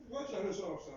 What are the songs, sir?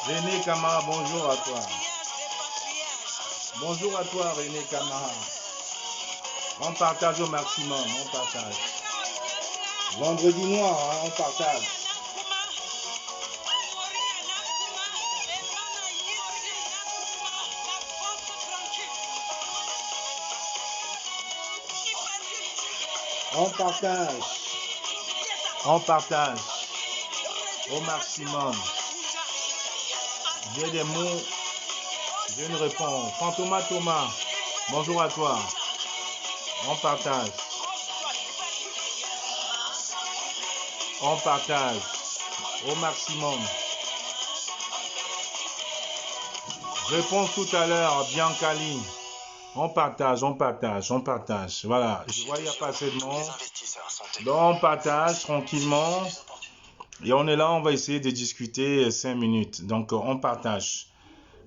René Camara, bonjour à toi. Bonjour à toi, René Camara. On partage au maximum, on partage. Vendredi noir, hein, on partage. On partage. On partage au maximum. J'ai des mots, j'ai une réponse. Thomas, bonjour à toi. On partage. On partage au maximum. Réponse tout à l'heure, Biancali. On partage, on partage, on partage. Voilà, je vois il n'y a pas assez de monde. Donc on partage tranquillement. Et on est là, on va essayer de discuter 5 minutes. Donc on partage.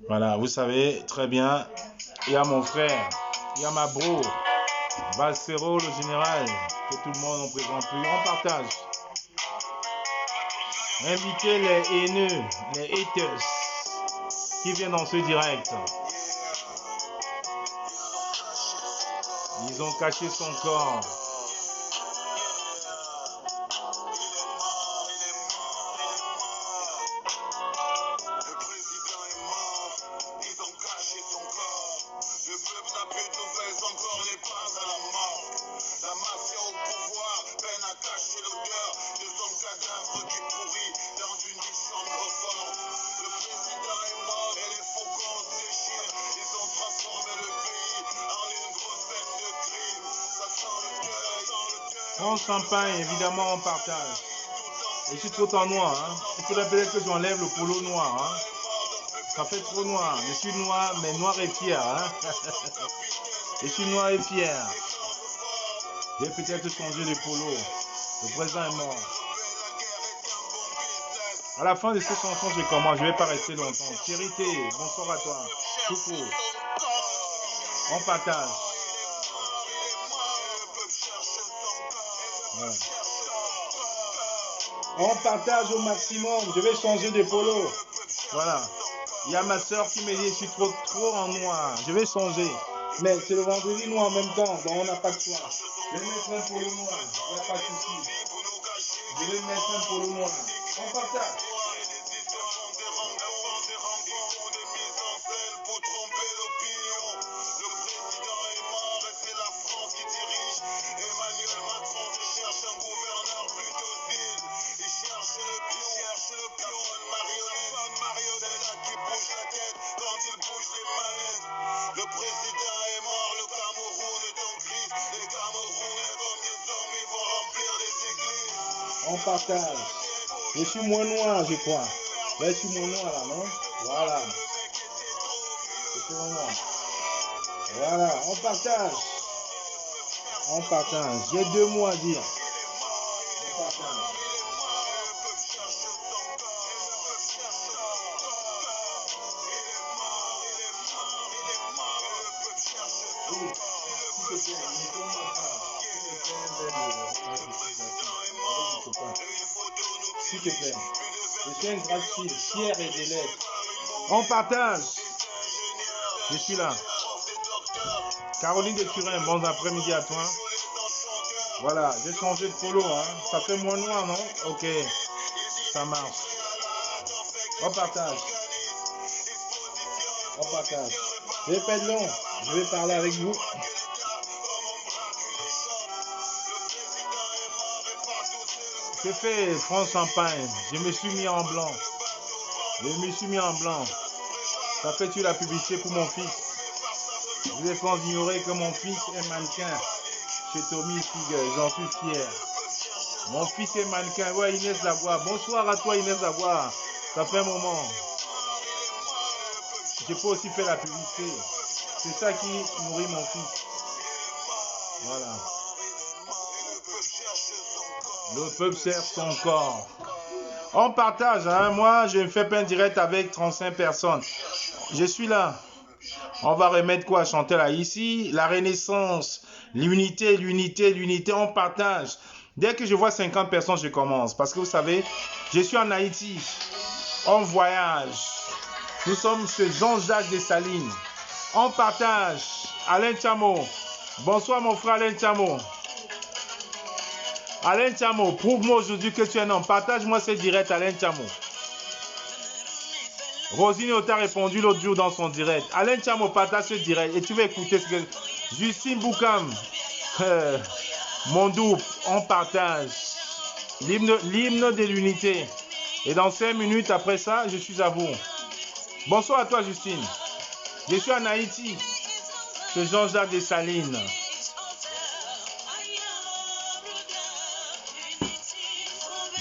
Voilà, vous savez très bien, il y a mon frère, il y a ma bro, Valsero le général, que tout le monde ne présente plus. On partage. Invitez les haineux, les haters qui viennent dans ce direct. Ils ont caché son corps. On champagne, évidemment, on partage. Et je suis trop en noir. Hein. Il faudrait peut-être que j'enlève le polo noir. Hein. Ça fait trop noir. Je suis noir, mais noir et fier. Hein. Je suis noir et fier. Je vais peut-être changer le polo. Le président est mort. À la fin de cette chanson, je commence. Je ne vais pas rester longtemps. Charité, bonsoir à toi. Coucou. On partage. Voilà. On partage au maximum. Je vais changer de polo. Voilà. Il y a ma soeur qui me dit je suis trop en noir. Je vais changer. Mais c'est le vendredi noir en même temps. Donc on n'a pas de choix. Je vais mettre un polo noir. Il n'y a pas de souci. Je vais mettre un polo noir. On partage. On partage. Je suis moins noir, je crois. Là, je suis moins noir, là, non? Voilà. C'est moins noir. Voilà, on partage. On partage. J'ai 2 mots à dire. On partage. Oui, s'il te plaît, s'il te plaît, je suis un grand fils, fier et d'élève. On partage. Je suis là. Caroline de Turin, bon après-midi à toi. Voilà, j'ai changé de polo. Hein. Ça fait moins noir, non? Ok, ça marche. On partage. On partage. Je vais pas être long. Je vais parler avec vous. Je fais France Champagne. Je me suis mis en blanc. Ça fait-tu la publicité pour mon fils? Je vais pas ignorer que mon fils est mannequin chez Tommy Figueur. J'en suis fier. Mon fils est mannequin. Ouais, Inès Lagoua. Bonsoir à toi, Inès Lagoua. Ça fait un moment. Je peux aussi faire la publicité. C'est ça qui nourrit mon fils. Voilà. Le peuple sert son corps. On partage, hein. Moi, je ne fais pas un direct avec 35 personnes. Je suis là. On va remettre quoi à chanter là? Ici, la renaissance, l'unité, on partage. Dès que je vois 50 personnes, je commence. Parce que vous savez, je suis en Haïti. On voyage. Nous sommes chez Jean-Jacques Dessalines. On partage. Alain Chamo. Bonsoir mon frère Alain Chamo. Alain Chamo, prouve-moi aujourd'hui que tu es un homme. Partage-moi ce direct, Alain Chamo. Rosine t'a répondu l'autre jour dans son direct. Alain Chamo, partage ce direct et tu vas écouter ce que... Justine Boukam, mon double, on partage. L'hymne de l'unité. Et dans 5 minutes après ça, je suis à vous. Bonsoir à toi, Justine. Je suis en Haïti. C'est Jean-Jacques Dessalines.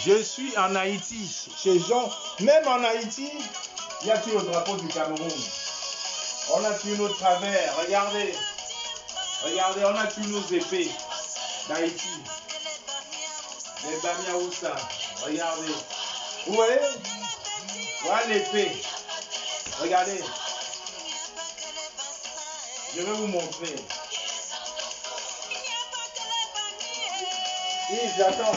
Je suis en Haïti. Chez Jean. Même en Haïti, il y a toujours le drapeau du Cameroun. On a sur notre travers. Regardez. Regardez, on a tous nos épées d'Haïti. Les Bamiaoussa. Regardez. Vous voyez? Voilà l'épée. Regardez. Je vais vous montrer. Oui, j'attends.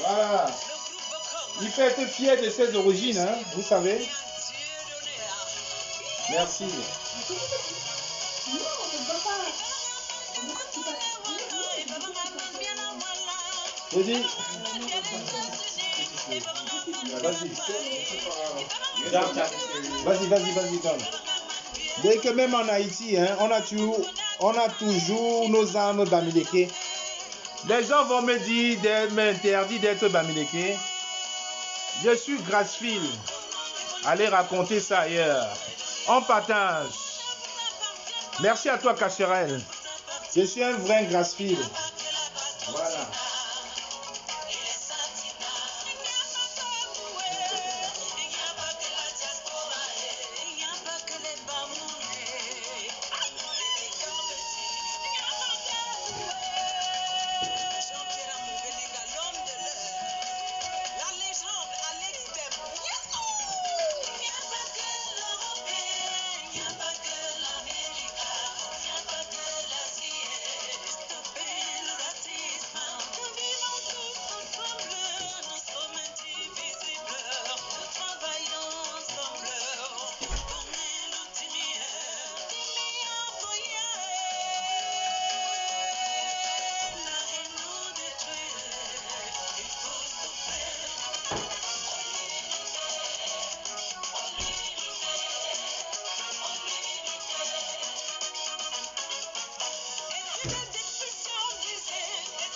Voilà. Il peut être fier de ses origines, hein, vous savez. Merci. Je dis. Vas-y, donne. Dès que même en Haïti, hein, on a toujours nos armes bamileke. Les gens vont me dire, m'interdire d'être bamileke. Je suis Grassfield. Allez raconter ça ailleurs. On partage. Merci à toi, Cacherel. Je suis un vrai Grassfield. Voilà.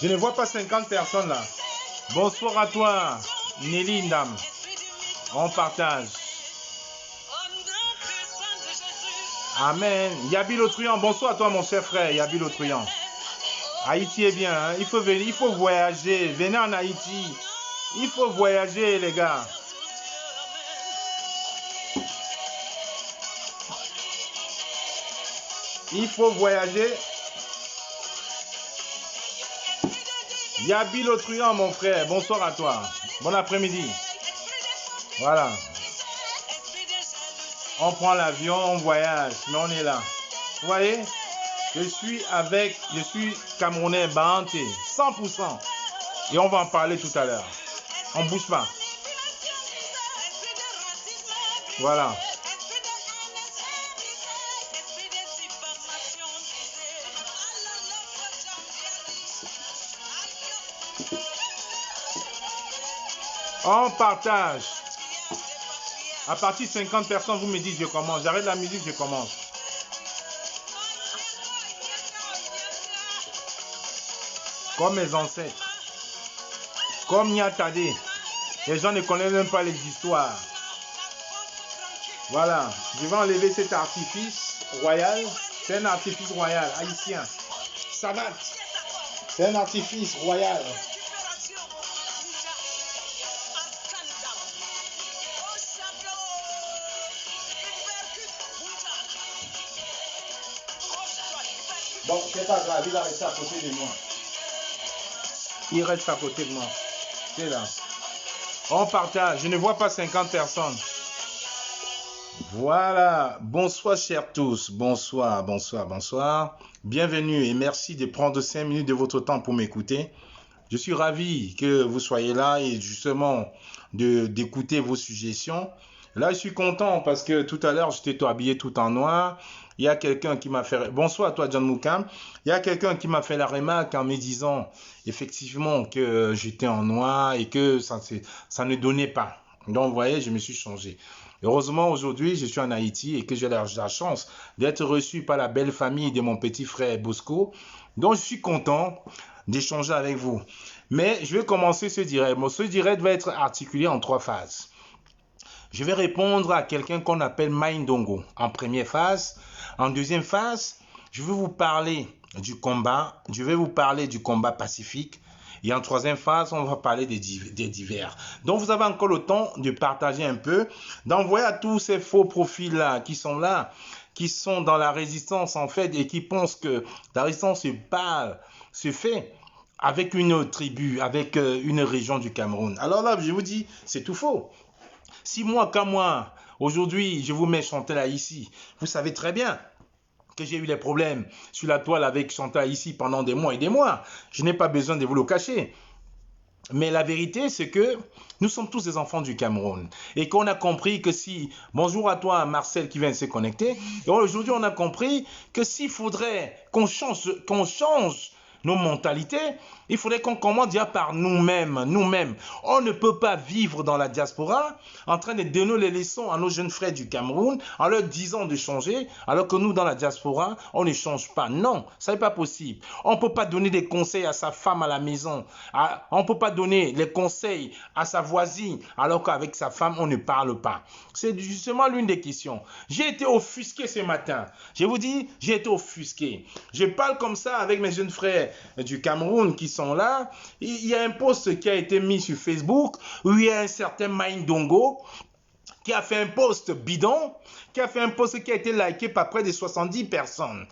Je ne vois pas 50 personnes là. Bonsoir à toi, Nelly Ndam. On partage. Amen. Yabi Lotruyan, bonsoir à toi mon cher frère, Yabi Lotruyan. Haïti est bien, hein? Il faut venir, il faut voyager. Venez en Haïti. Il faut voyager les gars. Il faut voyager. Yabi Lotruyan, mon frère, bonsoir à toi. Bon après-midi. Voilà. On prend l'avion, on voyage, mais on est là. Vous voyez? Je suis Camerounais Banté, 100%. Et on va en parler tout à l'heure. On ne bouge pas. Voilà. On partage. À partir de 50 personnes, vous me dites je commence. J'arrête la musique, je commence. Comme mes ancêtres. Comme Nyatade. Les gens ne connaissent même pas les histoires. Voilà. Je vais enlever cet artifice royal. C'est un artifice royal haïtien. Savate. C'est un artifice royal. Bon, c'est pas grave, il va rester à côté de moi. Il reste à côté de moi. C'est là. On partage. Je ne vois pas 50 personnes. Voilà. Bonsoir, chers tous. Bonsoir. Bienvenue et merci de prendre 5 minutes de votre temps pour m'écouter. Je suis ravi que vous soyez là et justement d'écouter vos suggestions. Là, je suis content parce que tout à l'heure, j'étais habillé tout en noir. Il y a quelqu'un qui m'a fait... Bonsoir à toi, John Moukam. Il y a quelqu'un qui m'a fait la remarque en me disant effectivement que j'étais en noir et que ça ne donnait pas. Donc, vous voyez, je me suis changé. Heureusement, aujourd'hui, je suis en Haïti et que j'ai la chance d'être reçu par la belle famille de mon petit frère Bosco. Donc, je suis content d'échanger avec vous. Mais je vais commencer ce direct. Ce direct va être articulé en 3 phases. Je vais répondre à quelqu'un qu'on appelle Maïndongo en première phase. En deuxième phase, je vais vous parler du combat. Je vais vous parler du combat pacifique. Et en troisième phase, on va parler des divers. Donc, vous avez encore le temps de partager un peu, d'envoyer à tous ces faux profils-là, qui sont dans la résistance, en fait, et qui pensent que la résistance se fait avec une tribu, avec une région du Cameroun. Alors là, je vous dis, c'est tout faux. Si comme moi, aujourd'hui, je vous mets Chantal ici, vous savez très bien que j'ai eu des problèmes sur la toile avec Chantal ici pendant des mois et des mois. Je n'ai pas besoin de vous le cacher. Mais la vérité, c'est que nous sommes tous des enfants du Cameroun. Et qu'on a compris que bonjour à toi Marcel qui vient de se connecter. Et aujourd'hui, on a compris que s'il faudrait qu'on change nos mentalités, il faudrait qu'on commence déjà par nous-mêmes. On ne peut pas vivre dans la diaspora en train de donner les leçons à nos jeunes frères du Cameroun en leur disant de changer, alors que nous, dans la diaspora, on ne change pas. Non, ça n'est pas possible. On ne peut pas donner des conseils à sa femme à la maison. On ne peut pas donner les conseils à sa voisine, alors qu'avec sa femme, on ne parle pas. C'est justement l'une des questions. J'ai été offusqué ce matin. Je vous dis, j'ai été offusqué. Je parle comme ça avec mes jeunes frères du Cameroun qui sont là. Il y a un post qui a été mis sur Facebook où il y a un certain Maïndongo qui a fait un post bidon, qui a fait un post qui a été liké par près de 70 personnes.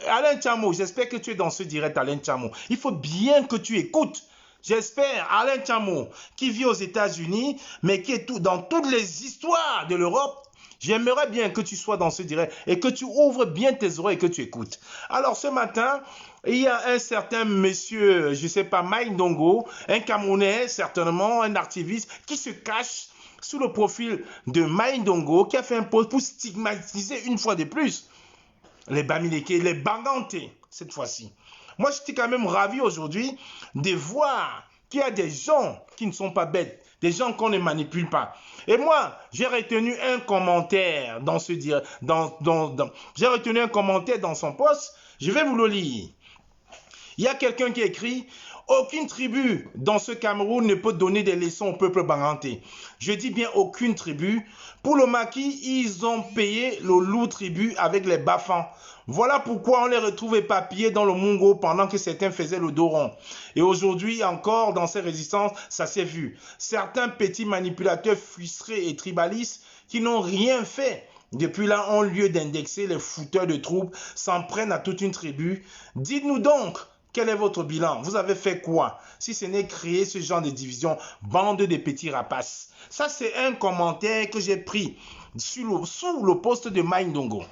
Alain Tchamo, j'espère que tu es dans ce direct, Alain Tchamo. Il faut bien que tu écoutes. J'espère, Alain Tchamo, qui vit aux États-Unis, mais qui est dans toutes les histoires de l'Europe. J'aimerais bien que tu sois dans ce direct et que tu ouvres bien tes oreilles et que tu écoutes. Alors ce matin, il y a un certain monsieur, je ne sais pas, Maïndongo, un Camerounais certainement, un activiste qui se cache sous le profil de Maïndongo, qui a fait un post pour stigmatiser une fois de plus les Bamileke, les Banganté cette fois-ci. Moi, je suis quand même ravi aujourd'hui de voir qu'il y a des gens qui ne sont pas bêtes, des gens qu'on ne manipule pas. Et moi, j'ai retenu un commentaire dans ce direct, j'ai retenu un commentaire dans son post, je vais vous le lire. Il y a quelqu'un qui écrit « Aucune tribu dans ce Cameroun ne peut donner des leçons au peuple banganté. » Je dis bien aucune tribu. Pour le maquis, ils ont payé le loup tribu avec les Bafans. Voilà pourquoi on les retrouve éparpillés dans le Mungo pendant que certains faisaient le dos rond. Et aujourd'hui encore, dans ces résistances, ça s'est vu. Certains petits manipulateurs frustrés et tribalistes qui n'ont rien fait depuis là, en lieu d'indexer les fouteurs de troupes, s'en prennent à toute une tribu. Dites-nous donc, quel est votre bilan? Vous avez fait quoi? Si ce n'est créer ce genre de division, bande de petits rapaces. Ça, c'est un commentaire que j'ai pris sous le post de Maïndongo.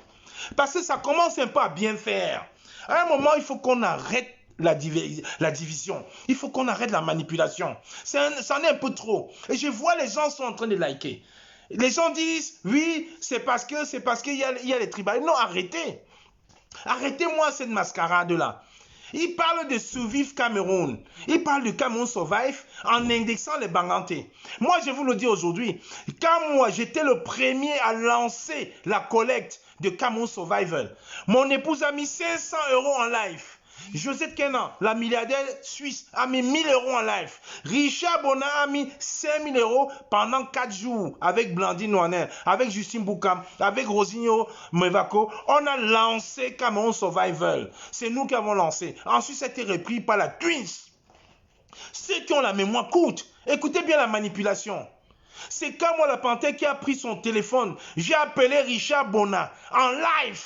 Parce que ça commence un peu à bien faire. À un moment, il faut qu'on arrête la division. Il faut qu'on arrête la manipulation. Ça en est un peu trop. Et je vois les gens sont en train de liker. Les gens disent, oui, c'est parce qu'il y a les tribales. Non, arrêtez. Arrêtez-moi cette mascarade-là. Il parle de Survive Cameroun. Il parle de Cameroun Survive en indexant les Banganté. Moi, je vous le dis aujourd'hui, quand moi, j'étais le premier à lancer la collecte de Cameroun Survival, mon épouse a mis 500 € en live. Josette Kenan, la milliardaire suisse, a mis 1000 € en live. Richard Bona a mis 5000 € pendant 4 jours avec Blandine Noaner, avec Justine Boukam, avec Rosinho Mevako. On a lancé Cameroun Survival. C'est nous qui avons lancé. Ensuite, ça a été repris par la Twins. Ceux qui ont la mémoire courte, écoutez bien la manipulation. C'est quand moi, la panthère, qui a pris son téléphone. J'ai appelé Richard Bona en live.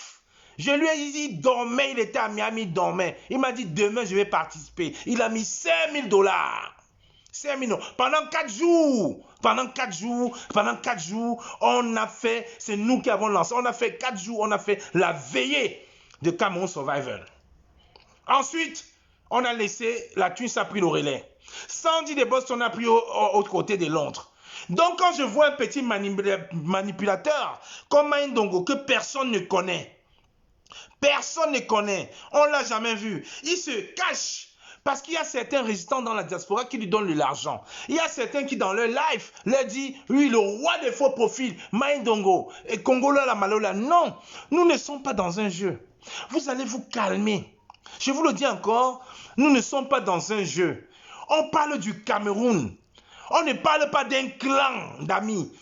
Je lui ai dit, il dormait, il était à Miami, il dormait. Il m'a dit, demain, je vais participer. Il a mis 5000 $. 5000 $. Pendant 4 jours. Pendant 4 jours, on a fait, c'est nous qui avons lancé. On a fait 4 jours, on a fait la veillée de Cameroun Survival. Ensuite, on a laissé, la Twins a pris le relais. Sandy de Boston a pris au côté de Londres. Donc, quand je vois un petit manipulateur comme Maïndongo que personne ne connaît, on ne l'a jamais vu, il se cache parce qu'il y a certains résistants dans la diaspora qui lui donnent de l'argent. Il y a certains qui dans leur live leur disent, oui, le roi des faux profils, Maïndongo, et Congolo la Malola. Non, nous ne sommes pas dans un jeu. Vous allez vous calmer. Je vous le dis encore, nous ne sommes pas dans un jeu. On parle du Cameroun. On ne parle pas d'un clan d'amis.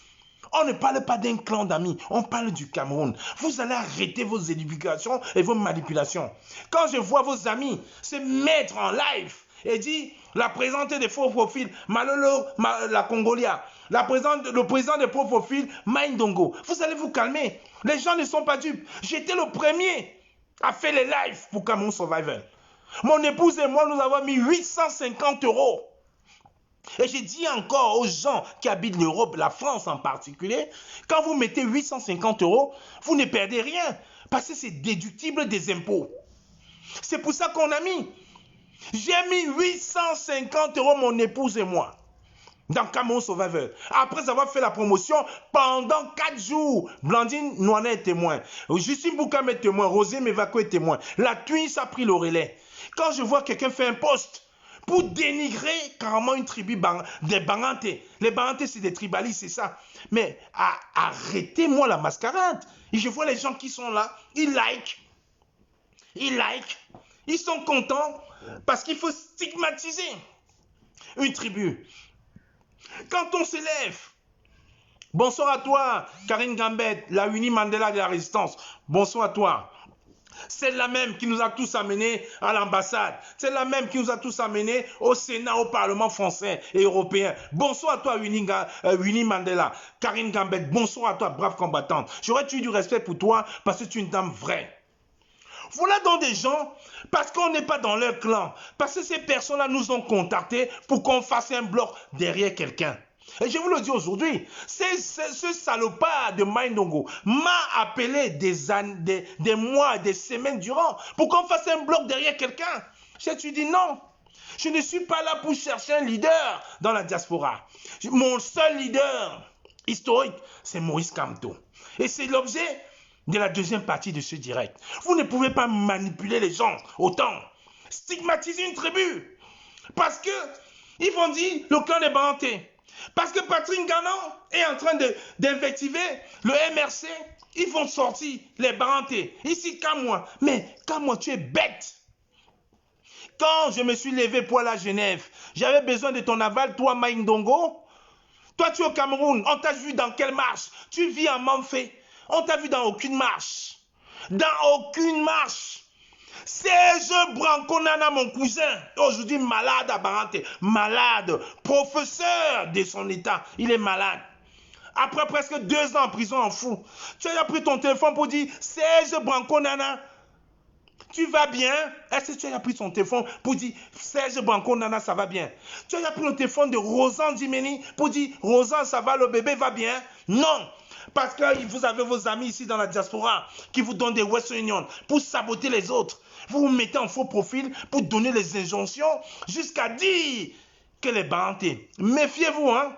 On parle du Cameroun. Vous allez arrêter vos éducations et vos manipulations. Quand je vois vos amis se mettre en live et dit la présidente des faux profils, Malolo, la Congolia, le président des faux profils, Maïndongo. Vous allez vous calmer. Les gens ne sont pas dupes. J'étais le premier à faire les lives pour Cameroun Survival. Mon épouse et moi, nous avons mis 850 €. Et j'ai dit encore aux gens qui habitent l'Europe, la France en particulier, quand vous mettez 850 €, vous ne perdez rien. Parce que c'est déductible des impôts. C'est pour ça qu'on a mis. J'ai mis 850 €, mon épouse et moi, dans Cameroun Survival. Après avoir fait la promotion pendant 4 jours, Blandine Noanet est témoin, Justine Boukam est témoin, Rosé Mevako est témoin. La Twins a pris le relais. Quand je vois quelqu'un faire un post pour dénigrer carrément une tribu des Banganté. Les Banganté, c'est des tribalistes, c'est ça. Mais arrêtez-moi la mascarade. Et je vois les gens qui sont là, ils like, ils sont contents parce qu'il faut stigmatiser une tribu. Quand on s'élève, bonsoir à toi, Karine Gambet, la Winnie Mandela de la Résistance. Bonsoir à toi. Celle-là même qui nous a tous amenés à l'ambassade. Celle-là même qui nous a tous amenés au Sénat, au Parlement français et européen. Bonsoir à toi, Winnie Mandela. Karine Gambet, bonsoir à toi, brave combattante. J'aurais eu du respect pour toi parce que tu es une dame vraie. Voilà donc des gens, parce qu'on n'est pas dans leur clan, parce que ces personnes-là nous ont contactés pour qu'on fasse un bloc derrière quelqu'un. Et je vous le dis aujourd'hui, ce salopard de Maïndongo m'a appelé des mois, des semaines durant pour qu'on fasse un bloc derrière quelqu'un. J'ai dit non, je ne suis pas là pour chercher un leader dans la diaspora. Mon seul leader historique, c'est Maurice Kamto. Et c'est l'objet de la deuxième partie de ce direct. Vous ne pouvez pas manipuler les gens autant. Stigmatiser une tribu. Parce que ils vont dire le clan des Banté. Parce que Patrick Ganon est en train d'invectiver le MRC. Ils vont sortir les Banté. Ici, Kamwa. Mais Kamwa, tu es bête. Quand je me suis levé pour aller à Genève, j'avais besoin de ton aval, toi, Maïndongo. Toi, tu es au Cameroun. On t'a vu dans quelle marche? Tu vis à Manfé. On t'a vu dans aucune marche. Dans aucune marche. Serge Branconana, mon cousin, aujourd'hui malade à Banganté. Malade. Professeur de son état. Il est malade. Après presque 2 ans en prison en fou. Tu as pris ton téléphone pour dire Serge Branconana, tu vas bien? Est-ce que tu as pris ton téléphone pour dire Serge Branconana, ça va bien? Tu as pris le téléphone de Rosan Dimeni pour dire Rosan, ça va, le bébé va bien? Non. Parce que vous avez vos amis ici dans la diaspora qui vous donnent des Western Union pour saboter les autres. Vous vous mettez en faux profil pour donner les injonctions jusqu'à dire que les Banté. Méfiez-vous, hein.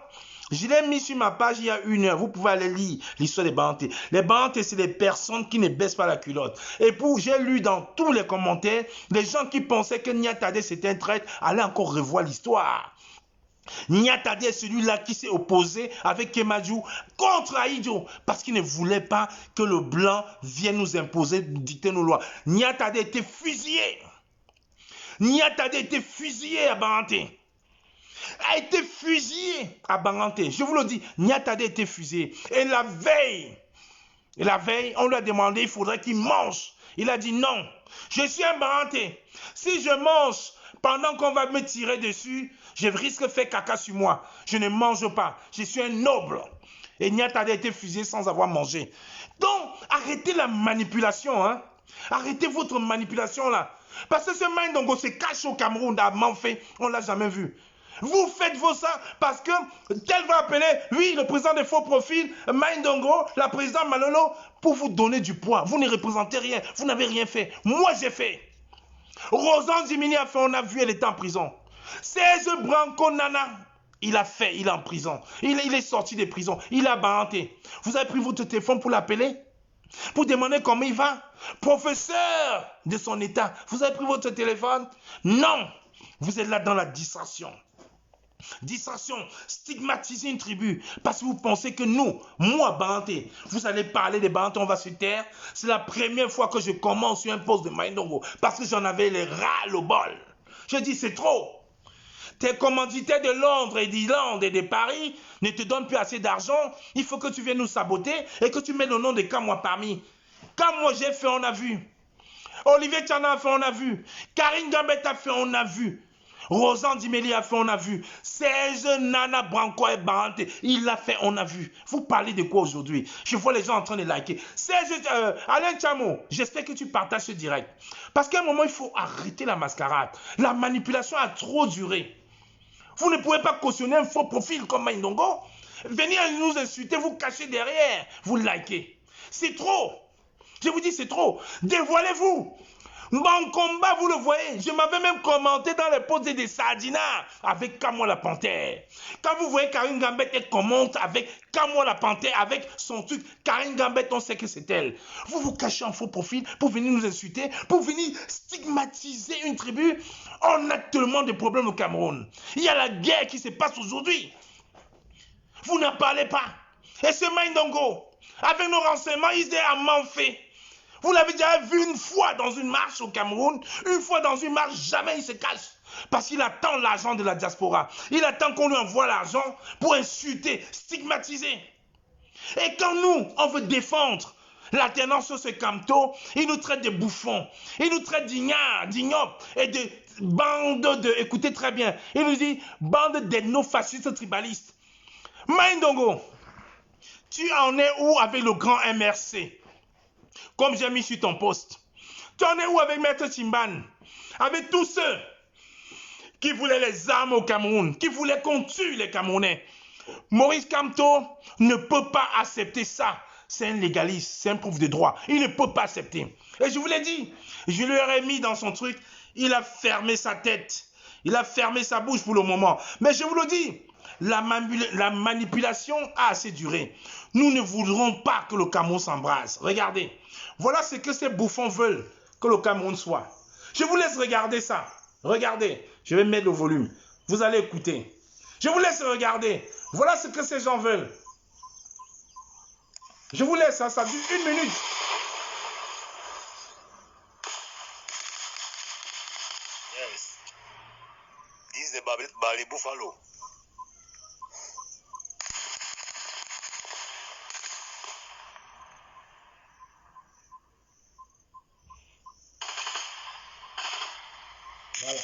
Je l'ai mis sur ma page il y a 1 heure. Vous pouvez aller lire l'histoire des Banté. Les Banté, c'est des personnes qui ne baissent pas la culotte. Et j'ai lu dans tous les commentaires, les gens qui pensaient que Niatade c'était un traître, allaient encore revoir l'histoire. Niatade est celui-là qui s'est opposé avec Kemadjou contre Aïdjo parce qu'il ne voulait pas que le blanc vienne nous imposer, dicter nos lois. Niatade était fusillé. Niatade était fusillé à Banganté. A été fusillé à Banganté. Je vous le dis, Niatade était fusillé. Et la veille, on lui a demandé, il faudrait qu'il mange. Il a dit non, je suis un Banganté. Si je mange pendant qu'on va me tirer dessus, je risque de faire caca sur moi. Je ne mange pas. Je suis un noble. Et Niatade a été fusillé sans avoir mangé. Donc, arrêtez la manipulation. Hein? Arrêtez votre manipulation là. Parce que ce Maïndongo se cache au Cameroun à Manfé. On ne l'a jamais vu. Vous faites vos ça parce que tel va appeler, oui, le président des faux profils, Maïndongo, la présidente Malolo, pour vous donner du poids. Vous ne représentez rien. Vous n'avez rien fait. Moi, j'ai fait. Rosan Dimini a fait, on a vu, elle était en prison. Serge Branconana, il a fait, il est en prison. Il est sorti des prisons. Il a Banganté. Vous avez pris votre téléphone pour l'appeler? Pour demander comment il va? Professeur de son état. Vous avez pris votre téléphone? Non. Vous êtes là dans la distraction. Distraction, stigmatiser une tribu parce que vous pensez que nous, moi Banganté, vous allez parler des Banganté, on va se taire. C'est la première fois que je commence sur un poste de Maïndongo parce que j'en avais les ras le bol. Je dis c'est trop. Tes commanditaires de Londres et d'Irlande et de Paris ne te donnent plus assez d'argent. Il faut que tu viennes nous saboter et que tu mettes le nom de Kamwa parmi. Kamwa j'ai fait, on a vu. Olivier Tchana a fait, on a vu. Karine Gambet a fait, on a vu. Rosan Dimeli a fait, on a vu. Serge Nana Branco et Barante, il l'a fait, on a vu. Vous parlez de quoi aujourd'hui? Je vois les gens en train de liker. Serge, Alain Chamo, j'espère que tu partages ce direct. Parce qu'à un moment, il faut arrêter la mascarade. La manipulation a trop duré. Vous ne pouvez pas cautionner un faux profil comme Mindongo. Venir nous insulter, vous cacher derrière, vous likez. C'est trop. Je vous dis, c'est trop. Dévoilez-vous. Mon combat, vous le voyez, je m'avais même commenté dans les posts des Sardinats avec Kamwa la Panthère. Quand vous voyez Karine Gambette, elle commente avec Kamwa la Panthère, avec son truc, Karine Gambette, on sait que c'est elle. Vous vous cachez en faux profil pour venir nous insulter, pour venir stigmatiser une tribu. On a tellement de problèmes au Cameroun. Il y a la guerre qui se passe aujourd'hui. Vous n'en parlez pas. Et ce Mindongo, avec nos renseignements, il s'est amant fait. Vous l'avez déjà vu une fois dans une marche au Cameroun, une fois dans une marche, jamais il se cache. Parce qu'il attend l'argent de la diaspora. Il attend qu'on lui envoie l'argent pour insulter, stigmatiser. Et quand nous, on veut défendre l'alternance sur ce Camto, il nous traite de bouffons, il nous traite d'ignards, d'ignobles et de bandes de... Écoutez très bien, il nous dit bande d'ethno-fascistes tribalistes. Mindongo, tu en es où avec le grand MRC? Comme j'ai mis sur ton poste. Tu en es où avec Maître Timban? Avec tous ceux qui voulaient les armes au Cameroun, qui voulaient qu'on tue les Camerounais. Maurice Kamto ne peut pas accepter ça. C'est un légaliste, c'est un prouf de droit. Il ne peut pas accepter. Et je vous l'ai dit, je lui aurais mis dans son truc, il a fermé sa tête. Il a fermé sa bouche pour le moment. Mais je vous le dis, la manipulation a assez duré. Nous ne voudrons pas que le Cameroun s'embrase. Regardez. Voilà ce que ces bouffons veulent que le Cameroun soit. Je vous laisse regarder ça. Regardez. Je vais mettre le volume. Vous allez écouter. Je vous laisse regarder. Voilà ce que ces gens veulent. Je vous laisse. Ça dure 1 minute. Yes. This is the Bali Buffalo. Voilà.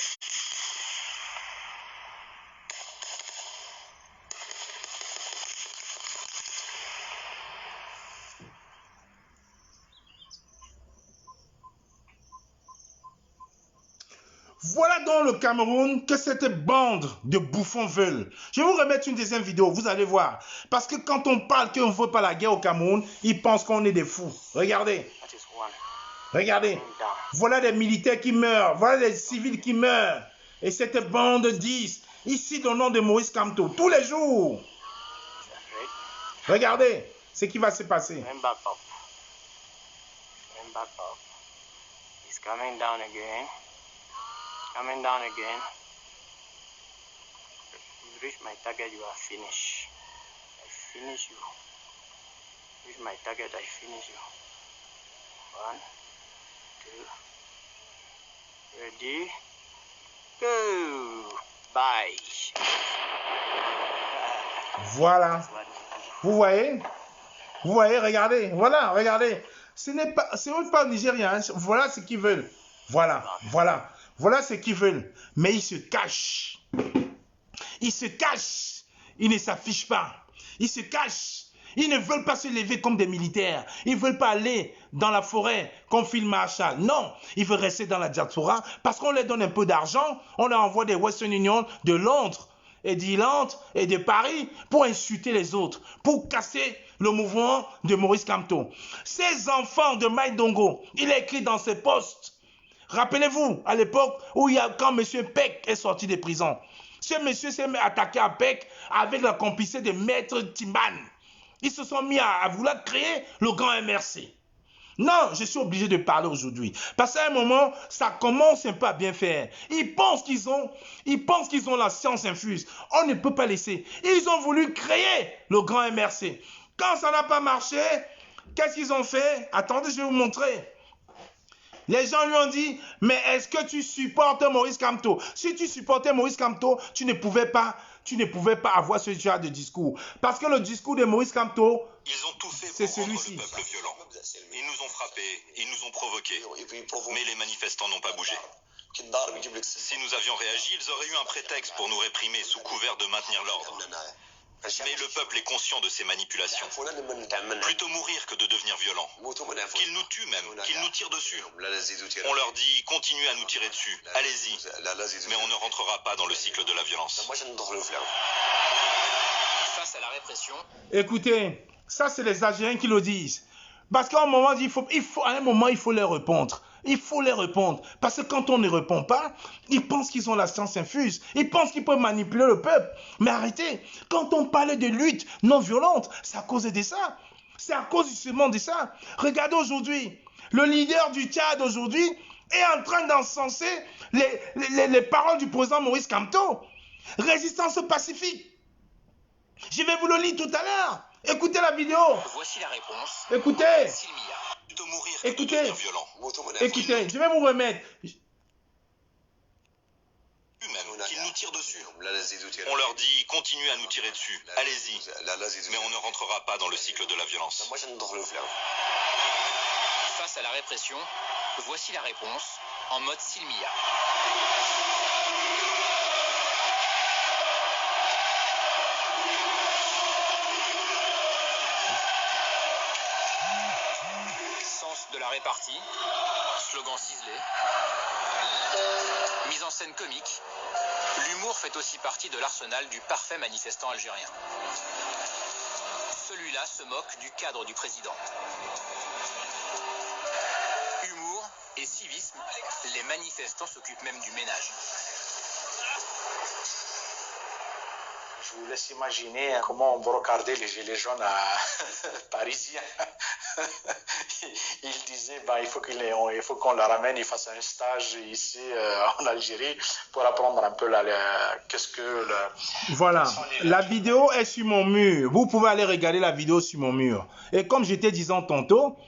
Voilà donc le Cameroun que cette bande de bouffons veulent. Je vais vous remettre une deuxième vidéo, vous allez voir. Parce que quand on parle qu'on ne veut pas la guerre au Cameroun, ils pensent qu'on est des fous. Regardez. Regardez. Voilà des militaires qui meurent. Voilà des civils qui meurent. Et cette bande 10, ici au nom de Maurice Kamto, tous les jours. Regardez ce qui va se passer. It's coming down again. Coming down again. You reach my target, you are finished. I finish you. Reach my target, I finish you. 1, 2. Ready? Go. Bye. Voilà. Vous voyez? Vous voyez, regardez. Voilà, regardez. Ce n'est même pas nigérien. Hein. Voilà ce qu'ils veulent. Voilà, voilà. Voilà ce qu'ils veulent. Mais ils se cachent. Ils se cachent. Ils ne s'affichent pas. Ils se cachent. Ils ne veulent pas se lever comme des militaires. Ils ne veulent pas aller dans la forêt comme Phil Marshall. Non, ils veulent rester dans la diaspora parce qu'on leur donne un peu d'argent. On leur envoie des Western Union de Londres et d'Irlande et de Paris pour insulter les autres, pour casser le mouvement de Maurice Kamto. Ces enfants de Mindongo, il a écrit dans ses posts. Rappelez-vous, à l'époque où quand M. Peck est sorti de prison, ce monsieur s'est attaqué à Peck avec la complicité de Maître Timban. Ils se sont mis à vouloir créer le grand MRC. Non, je suis obligé de parler aujourd'hui. Parce qu'à un moment, ça commence un peu à bien faire. Ils pensent qu'ils ont la science infuse. On ne peut pas laisser. Ils ont voulu créer le grand MRC. Quand ça n'a pas marché, qu'est-ce qu'ils ont fait? Attendez, je vais vous montrer. Les gens lui ont dit, mais est-ce que tu supportes Maurice Kamto? Si tu supportais Maurice Kamto, tu ne pouvais pas avoir ce genre de discours. Parce que le discours de Maurice Kamto, ils ont tout fait c'est pour rendre celui-ci. le peuple violent. Ils nous ont frappés, ils nous ont provoqués. Mais les manifestants n'ont pas bougé. Si nous avions réagi, ils auraient eu un prétexte pour nous réprimer sous couvert de maintenir l'ordre. Mais le peuple est conscient de ces manipulations. Plutôt mourir que de devenir violent. Qu'ils nous tuent même, qu'ils nous tirent dessus. On leur dit, continuez à nous tirer dessus, allez-y. Mais on ne rentrera pas dans le cycle de la violence. Face à la répression, Écoutez, ça c'est les Algériens qui le disent. Parce qu'à un moment, à un moment, il faut leur répondre. Il faut les répondre. Parce que quand on ne répond pas, ils pensent qu'ils ont la science infuse. Ils pensent qu'ils peuvent manipuler le peuple. Mais arrêtez. Quand on parle de lutte non violente, c'est à cause de ça. C'est à cause justement de ça. Regardez aujourd'hui. Le leader du Tchad aujourd'hui est en train d'encenser les paroles du président Maurice Kamto. Résistance pacifique. Je vais vous le lire tout à l'heure. Écoutez la vidéo. voici la réponse. Écoutez. Silmia. Plutôt mourir que de Écoutez. devenir violent. Écoutez, je vais vous remettre. Même qu'ils nous tirent dessus. On leur dit, continuez à nous tirer dessus, allez-y. Mais on ne rentrera pas dans le cycle de la violence. Face à la répression, voici la réponse en mode Silmia. Sens de la répartie, slogan ciselé, mise en scène comique, l'humour fait aussi partie de l'arsenal du parfait manifestant algérien. Celui-là se moque du cadre du président. Humour et civisme, les manifestants s'occupent même du ménage. Je vous laisse imaginer comment on brocardait les gilets jaunes parisiens. Il disait il faut qu'on la ramène, il fasse un stage ici en Algérie pour apprendre un peu qu'est-ce que le... Voilà, la vidéo est sur mon mur. Vous pouvez aller regarder la vidéo sur mon mur. Et comme j'étais disant tantôt,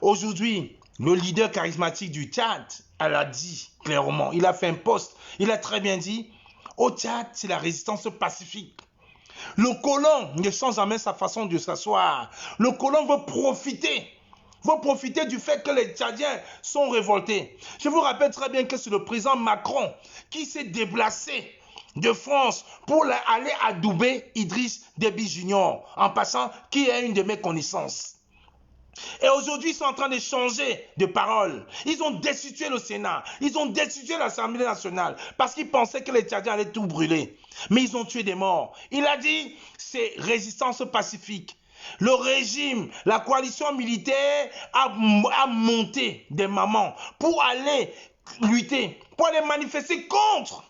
aujourd'hui, le leader charismatique du Tchad, elle a dit clairement, il a fait un post, il a très bien dit, au Tchad, c'est la résistance pacifique. Le colon ne change jamais sa façon de s'asseoir. Le colon veut profiter du fait que les Tchadiens sont révoltés. Je vous rappelle très bien que c'est le président Macron qui s'est déplacé de France pour aller adouber Idriss Déby Junior, en passant, qui est une de mes connaissances. Et aujourd'hui, ils sont en train de changer de parole. Ils ont destitué le Sénat. Ils ont destitué l'Assemblée nationale parce qu'ils pensaient que les Tchadiens allaient tout brûler. Mais ils ont tué des morts. Il a dit, c'est résistance pacifique. Le régime, la coalition militaire a monté des mamans pour aller lutter, pour aller manifester contre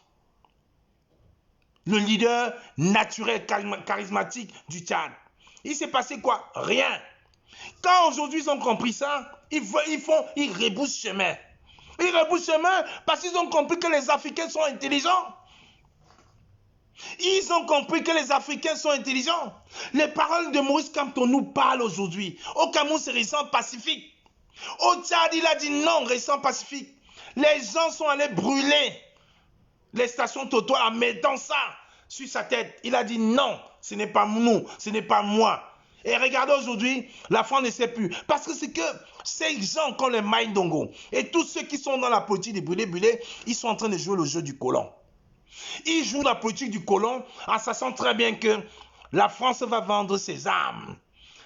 le leader naturel, charismatique du Tchad. Il s'est passé quoi? Rien. Quand aujourd'hui ils ont compris ça, ils rebroussent chemin. Ils rebroussent chemin parce qu'ils ont compris que les Africains sont intelligents. Ils ont compris que les Africains sont intelligents. Les paroles de Maurice Kamto nous parlent aujourd'hui. Au Cameroun, c'est récent pacifique. Au Tchad, il a dit non, récent pacifique. Les gens sont allés brûler les stations Total en mettant ça sur sa tête. Il a dit non, ce n'est pas nous, ce n'est pas moi. Et regardez aujourd'hui, la France ne sait plus. Parce que c'est que ces gens comme les Maïdongo et tous ceux qui sont dans la politique des brûlés, ils sont en train de jouer le jeu du colon. Ils jouent la politique du colon en sachant très bien que la France va vendre ses armes.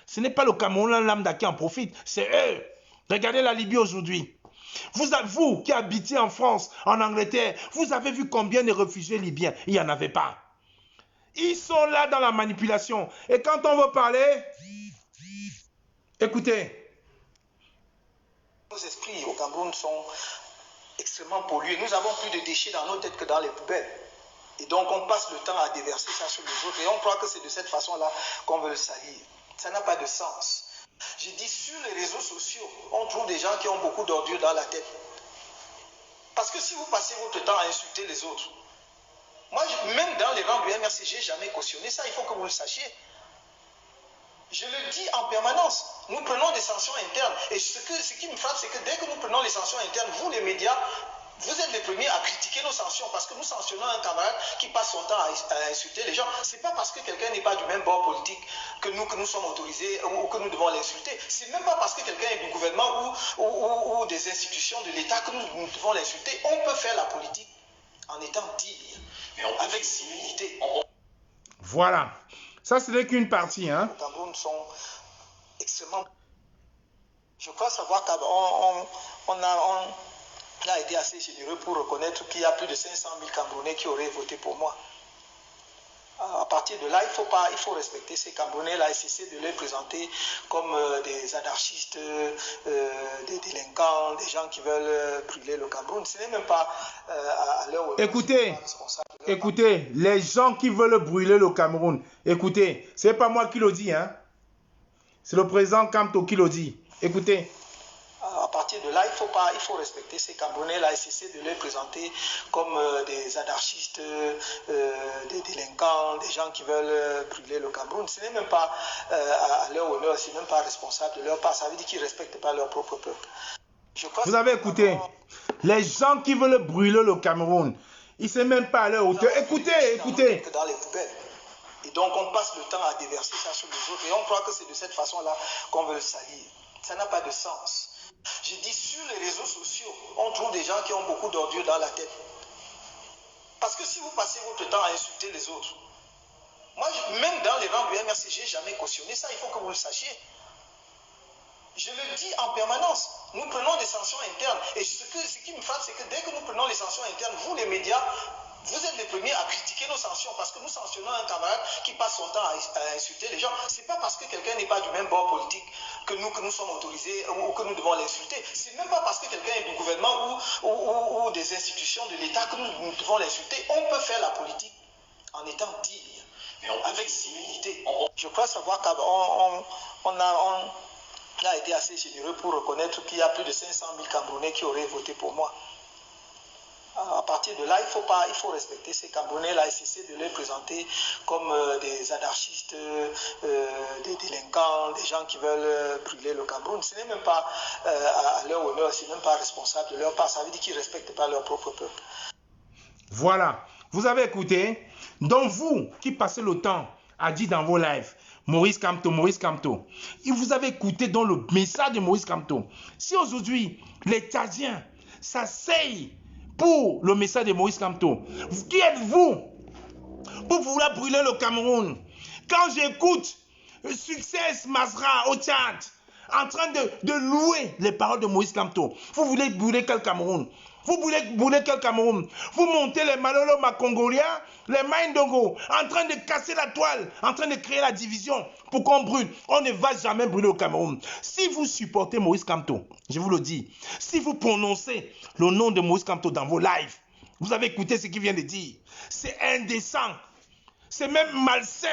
Ce n'est pas le Cameroun, l'âme qui en profite, c'est eux. Regardez la Libye aujourd'hui. Vous qui habitez en France, en Angleterre, vous avez vu combien de réfugiés libyens? Il n'y en avait pas. Ils sont là dans la manipulation. Et quand on veut parler, écoutez. Nos esprits au Cameroun sont extrêmement pollués. Nous avons plus de déchets dans nos têtes que dans les poubelles. Et donc on passe le temps à déverser ça sur les autres. Et on croit que c'est de cette façon-là qu'on veut le salir. Ça n'a pas de sens. J'ai dit, sur les réseaux sociaux, on trouve des gens qui ont beaucoup d'ordures dans la tête. Parce que si vous passez votre temps à insulter les autres, moi, même dans les rangs du MRC, je n'ai jamais cautionné ça, il faut que vous le sachiez. Je le dis en permanence, nous prenons des sanctions internes. Et ce qui me frappe, c'est que dès que nous prenons les sanctions internes, vous, les médias, Vous êtes les premiers à critiquer nos sanctions parce que nous sanctionnons un camarade qui passe son temps à insulter les gens. Ce n'est pas parce que quelqu'un n'est pas du même bord politique que nous sommes autorisés ou que nous devons l'insulter. Ce n'est même pas parce que quelqu'un est du gouvernement ou des institutions de l'État que nous devons l'insulter. On peut faire la politique en étant digne, avec civilité. Voilà. Ça, ce n'est qu'une partie. Hein. Les Cameroun sont extrêmement... Je crois savoir qu'on a été assez généreux pour reconnaître qu'il y a plus de 500 000 Camerounais qui auraient voté pour moi. À partir de là, il faut respecter ces Camerounais-là et cesser de les présenter comme des anarchistes, des délinquants, des gens qui veulent brûler le Cameroun. Ce n'est même pas à leur honneur. Écoutez, les gens qui veulent brûler le Cameroun, écoutez, ce n'est pas moi qui le dis, hein. C'est le président Kamto qui le dit. Écoutez. À partir de là, il faut respecter ces Camerounais-là et cesser de les présenter comme des anarchistes, des délinquants, des gens qui veulent brûler le Cameroun. Ce n'est même pas à leur honneur, ce n'est même pas responsable de leur part. Ça veut dire qu'ils ne respectent pas leur propre peuple. Vous avez écouté, les gens qui veulent brûler le Cameroun, ils ne sont même pas à leur hauteur. Écoutez. Dans les poubelles. Et donc on passe le temps à déverser ça sur les autres et on croit que c'est de cette façon-là qu'on veut le salir. Ça n'a pas de sens. Je dis, sur les réseaux sociaux, on trouve des gens qui ont beaucoup d'ordures dans la tête. Parce que si vous passez votre temps à insulter les autres, moi, même dans les rangs du MRC, je n'ai jamais cautionné ça, il faut que vous le sachiez. Je le dis en permanence, nous prenons des sanctions internes. Et ce qui me frappe, c'est que dès que nous prenons les sanctions internes, vous les médias, vous êtes les premiers à critiquer nos sanctions parce que nous sanctionnons un camarade qui passe son temps à insulter les gens. Ce n'est pas parce que quelqu'un n'est pas du même bord politique que nous sommes autorisés ou que nous devons l'insulter. Ce n'est même pas parce que quelqu'un est du gouvernement ou des institutions de l'État que nous devons l'insulter. On peut faire la politique en étant digne, avec civilité. Je crois savoir qu'on a été assez généreux pour reconnaître qu'il y a plus de 500 000 Camerounais qui auraient voté pour moi. À partir de là, il faut respecter ces Camerounais-là et cesser de les présenter comme des anarchistes, des délinquants, des gens qui veulent brûler le Cameroun. Ce n'est même pas à leur honneur, ce n'est même pas responsable de leur part. Ça veut dire qu'ils ne respectent pas leur propre peuple. Voilà, vous avez écouté. Donc vous qui passez le temps à dire dans vos lives, Maurice Kamto, et vous avez écouté dans le message de Maurice Kamto. Si aujourd'hui, les Tchadiens s'asseyent pour le message de Maurice Kamto, qui êtes-vous pour vouloir brûler le Cameroun? Quand j'écoute Success Masra au Tchad, en train de louer les paroles de Maurice Kamto, vous voulez brûler quel Cameroun? Vous voulez brûler quel Cameroun? Vous montez les Malolo Makongoliens, les Maïndongo, en train de casser la toile, en train de créer la division pour qu'on brûle. On ne va jamais brûler au Cameroun. Si vous supportez Maurice Kamto, je vous le dis, si vous prononcez le nom de Maurice Kamto dans vos lives, vous avez écouté ce qu'il vient de dire, c'est indécent, c'est même malsain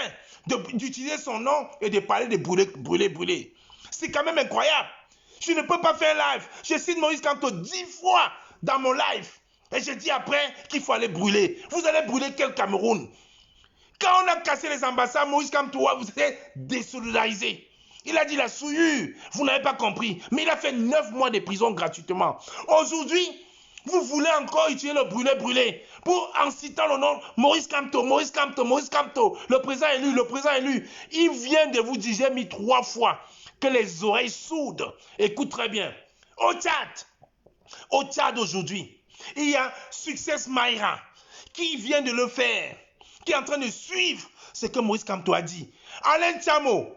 d'utiliser son nom et de parler de brûler. C'est quand même incroyable. Je ne peux pas faire un live. Je cite Maurice Kamto 10 fois dans mon live. Et je dis après qu'il faut aller brûler. Vous allez brûler quel Cameroun? Quand on a cassé les ambassades, Maurice Kamto, vous êtes désolidarisé. Il a dit la souillure. Vous n'avez pas compris. Mais il a fait 9 mois de prison gratuitement. Aujourd'hui, vous voulez encore utiliser le brûler pour en citant le nom Maurice Kamto, le président élu. Il vient de vous dire, j'ai mis 3 fois que les oreilles sourdes. Écoute très bien. Au Tchad aujourd'hui, il y a Success Maïra qui vient de le faire, qui est en train de suivre ce que Maurice Kamto a dit. Alain Tchamo,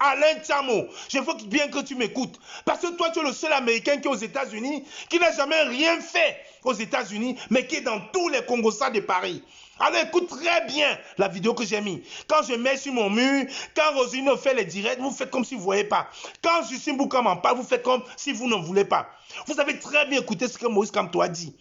je veux bien que tu m'écoutes. Parce que toi, tu es le seul Américain qui est aux États-Unis, qui n'a jamais rien fait aux États-Unis, mais qui est dans tous les Congossas de Paris. Alors écoute très bien la vidéo que j'ai mise. Quand je mets sur mon mur, quand Rosine fait les directs, vous faites comme si vous ne voyez pas. Quand Justin Boukam en parle, vous faites comme si vous ne voulez pas. Vous avez très bien écouté ce que Maurice Kamto a dit.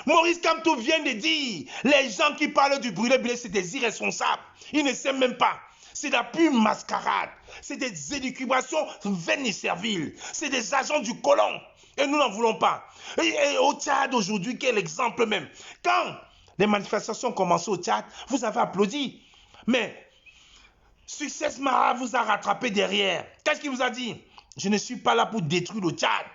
Maurice Kamto vient de dire, les gens qui parlent du brûler, c'est des irresponsables. Ils ne savent même pas. C'est la pure mascarade. C'est des élucubrations vaines et serviles. C'est des agents du colon. Et nous n'en voulons pas. Et au Tchad aujourd'hui, quel exemple même. Quand les manifestations ont commencé au Tchad, vous avez applaudi. Mais Success Mara vous a rattrapé derrière. Qu'est-ce qu'il vous a dit? Je ne suis pas là pour détruire le Tchad.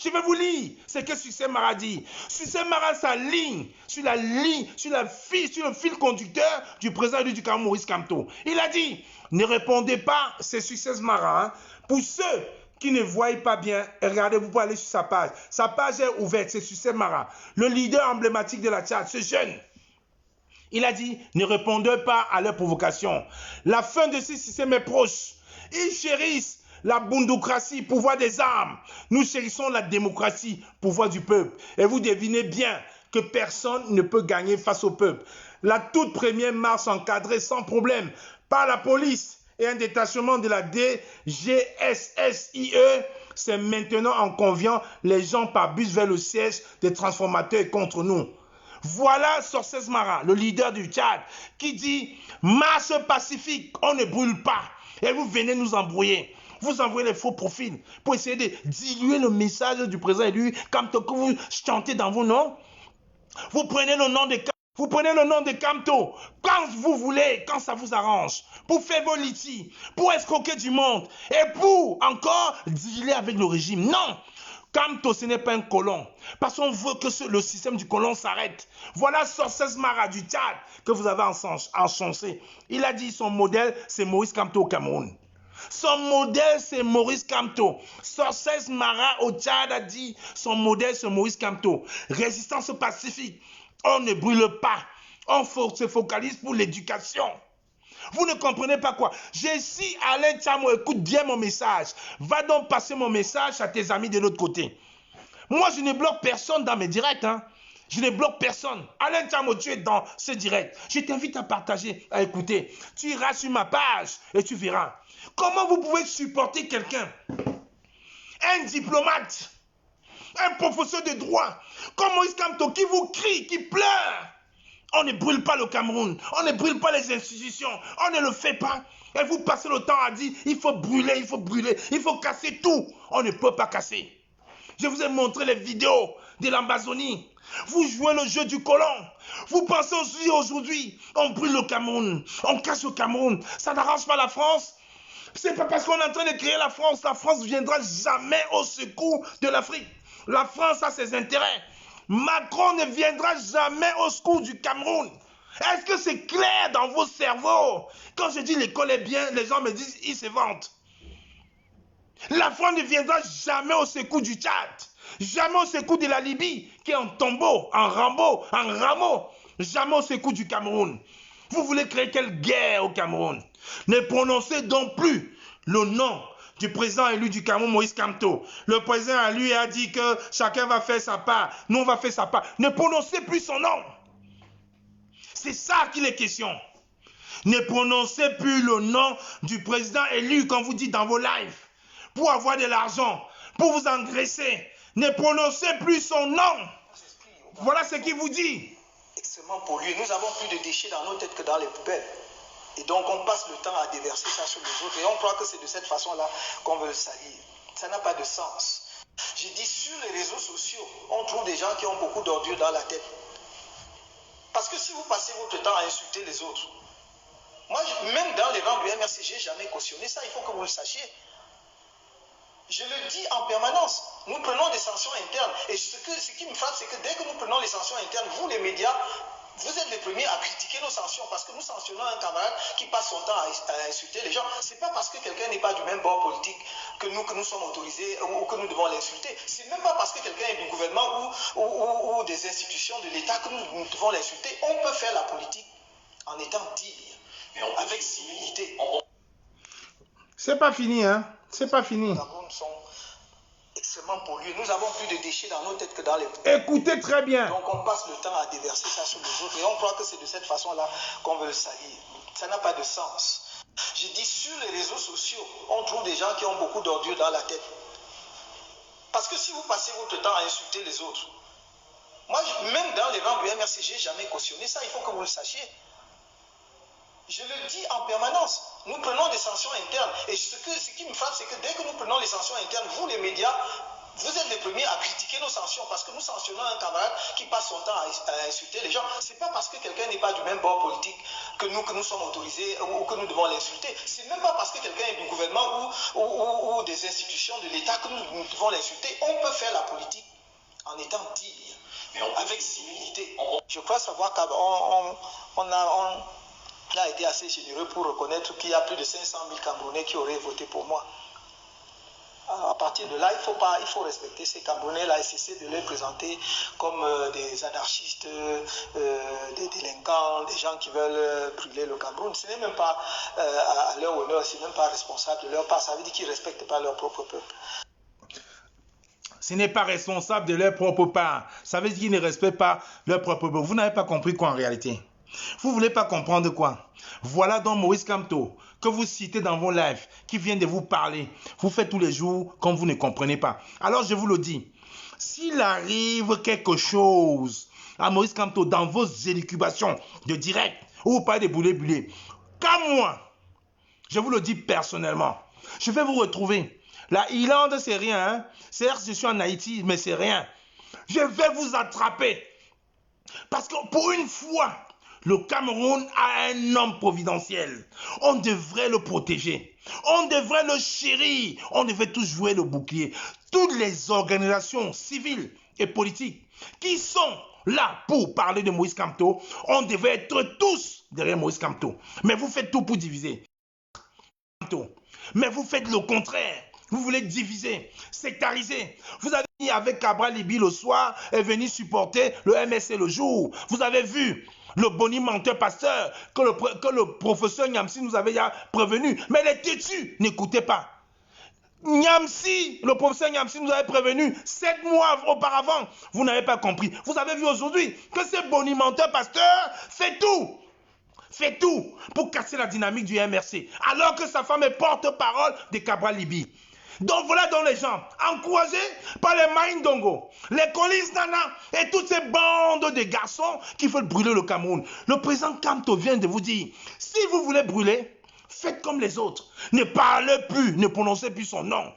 Je vais vous lire ce que Succès Mara dit. Succès Mara s'aligne sur le fil conducteur du président du Cameroun, Maurice Kamto. Il a dit, ne répondez pas, c'est Succès Mara. Hein. Pour ceux qui ne voient pas bien, regardez, vous pouvez aller sur sa page. Sa page est ouverte, c'est Succès Mara, le leader emblématique de la Tchad, ce jeune. Il a dit, ne répondez pas à leurs provocations. La fin de ce système est proche. Ils chérissent la boundocratie, pouvoir des armes. Nous chérissons la démocratie, pouvoir du peuple. Et vous devinez bien que personne ne peut gagner face au peuple. La toute première marche encadrée sans problème par la police et un détachement de la DGSSIE, c'est maintenant en conviant les gens par bus vers le siège des transformateurs contre nous. Voilà Succès Mara, le leader du Tchad, qui dit « Marche pacifique, on ne brûle pas ». Et vous venez nous embrouiller. Vous envoyez les faux profils pour essayer de diluer le message du président élu Kamto que vous chantez dans vos noms. Vous prenez le nom de Kamto quand vous voulez, quand ça vous arrange, pour faire vos litiges, pour escroquer du monde et pour encore diluer avec le régime. Non! Kamto, ce n'est pas un colon. Parce qu'on veut que le système du colon s'arrête. Voilà Succès Mara du Tchad que vous avez encensé. Il a dit son modèle, c'est Maurice Kamto au Cameroun. Son modèle, c'est Maurice Kamto. Succès Mara au Tchad a dit son modèle, c'est Maurice Kamto. Résistance pacifique. On ne brûle pas. On se focalise pour l'éducation. Vous ne comprenez pas quoi? Si Alain Tchamo écoute bien mon message, va donc passer mon message à tes amis de l'autre côté. Moi, je ne bloque personne dans mes directs. Hein. Je ne bloque personne. Alain Tchamo, tu es dans ce direct. Je t'invite à partager, à écouter. Tu iras sur ma page et tu verras. Comment vous pouvez supporter quelqu'un, un diplomate, un professeur de droit, comme Maurice Kamto, qui vous crie, qui pleure? On ne brûle pas le Cameroun, on ne brûle pas les institutions, on ne le fait pas. Et vous passez le temps à dire, il faut brûler, il faut casser tout. On ne peut pas casser. Je vous ai montré les vidéos de l'Ambazonie. Vous jouez le jeu du colon. Vous pensez aussi aujourd'hui, on brûle le Cameroun, on casse le Cameroun. Ça n'arrange pas la France. C'est pas parce qu'on est en train de créer la France ne viendra jamais au secours de l'Afrique. La France a ses intérêts. Macron ne viendra jamais au secours du Cameroun. Est-ce que c'est clair dans vos cerveaux? Quand je dis l'école est bien, les gens me disent ils se vantent. La France ne viendra jamais au secours du Tchad. Jamais au secours de la Libye, qui est en tombeau, en rameau. Jamais au secours du Cameroun. Vous voulez créer quelle guerre au Cameroun? Ne prononcez donc plus le nom du président élu du Cameroun, Maurice Kamto. Le président lui a dit que chacun va faire sa part. Nous, on va faire sa part. Ne prononcez plus son nom. C'est ça qu'il est question. Ne prononcez plus le nom du président élu, comme vous dites dans vos lives, pour avoir de l'argent, pour vous engraisser. Ne prononcez plus son nom. Voilà ce qu'il vous dit. Extrêmement pollué. Nous avons plus de déchets dans nos têtes que dans les poubelles. Et donc on passe le temps à déverser ça sur les autres. Et on croit que c'est de cette façon-là qu'on veut le salir. Ça n'a pas de sens. J'ai dit, sur les réseaux sociaux, on trouve des gens qui ont beaucoup d'ordures dans la tête. Parce que si vous passez votre temps à insulter les autres, moi, même dans les rangs du MRC, je n'ai jamais cautionné ça. Il faut que vous le sachiez. Je le dis en permanence. Nous prenons des sanctions internes. Et ce qui me frappe, c'est que dès que nous prenons les sanctions internes, vous, les médias, vous êtes les premiers à critiquer nos sanctions parce que nous sanctionnons un camarade qui passe son temps à insulter les gens. Ce n'est pas parce que quelqu'un n'est pas du même bord politique que nous sommes autorisés ou que nous devons l'insulter. Ce n'est même pas parce que quelqu'un est du gouvernement ou des institutions de l'État que nous devons l'insulter. On peut faire la politique en étant digne, avec civilité. C'est pas fini, hein? C'est pas fini. Les Cameroun sont extrêmement pollués. Nous avons plus de déchets dans nos têtes que dans les poubelles. Écoutez très bien. Donc on passe le temps à déverser ça sur les autres et on croit que c'est de cette façon-là qu'on veut le salir. Ça n'a pas de sens. J'ai dit, sur les réseaux sociaux, on trouve des gens qui ont beaucoup d'ordures dans la tête. Parce que si vous passez votre temps à insulter les autres, moi, même dans les rangs du MRC, je n'ai jamais cautionné ça. Il faut que vous le sachiez. Je le dis en permanence. Nous prenons des sanctions internes. Et ce qui me frappe, c'est que dès que nous prenons les sanctions internes, vous, les médias, Vous êtes les premiers à critiquer nos sanctions parce que nous sanctionnons un camarade qui passe son temps à insulter les gens. Ce n'est pas parce que quelqu'un n'est pas du même bord politique que nous sommes autorisés ou que nous devons l'insulter. Ce n'est même pas parce que quelqu'un est du gouvernement ou des institutions de l'État que nous devons l'insulter. On peut faire la politique en étant digne, avec civilité. Je crois savoir qu'on a été assez généreux pour reconnaître qu'il y a plus de 500 000 Camerounais qui auraient voté pour moi. À partir de là, il faut respecter ces Camerounais-là et cesser de les présenter comme des anarchistes, des délinquants, des gens qui veulent brûler le Cameroun. Ce n'est même pas à leur honneur, ce n'est même pas responsable de leur part. Ça veut dire qu'ils ne respectent pas leur propre peuple. Ce n'est pas responsable de leur propre part. Ça veut dire qu'ils ne respectent pas leur propre peuple. Vous n'avez pas compris quoi en réalité? Vous ne voulez pas comprendre quoi? Voilà donc Maurice Kamto, que vous citez dans vos lives, qui vient de vous parler. Vous faites tous les jours comme vous ne comprenez pas. Alors je vous le dis, s'il arrive quelque chose à Maurice Kamto dans vos élucubrations de direct, où vous parlez de boulet, comme moi, je vous le dis personnellement, je vais vous retrouver. La Irlande, c'est rien. Hein? Certes, je suis en Haïti, mais c'est rien. Je vais vous attraper. Parce que pour une fois, le Cameroun a un homme providentiel. On devrait le protéger. On devrait le chérir. On devrait tous jouer le bouclier. Toutes les organisations civiles et politiques qui sont là pour parler de Maurice Kamto, on devrait être tous derrière Maurice Kamto. Mais vous faites tout pour diviser. Mais vous faites le contraire. Vous voulez diviser, sectariser. Vous avez dit avec Cabral Libi le soir et venu supporter le MSC le jour. Vous avez vu le boni menteur pasteur que le professeur Nyamsi nous avait prévenu. Mais les têtus n'écoutaient pas. Le professeur Nyamsi nous avait prévenu 7 mois auparavant. Vous n'avez pas compris. Vous avez vu aujourd'hui que ce boni menteur pasteur fait tout pour casser la dynamique du MRC. Alors que sa femme est porte-parole de Cabral Libi. Donc voilà donc les gens, encouragés par les Maïndongo, les Collins Nana et toutes ces bandes de garçons qui veulent brûler le Cameroun. Le président Kamto vient de vous dire, si vous voulez brûler, faites comme les autres. Ne parlez plus, ne prononcez plus son nom.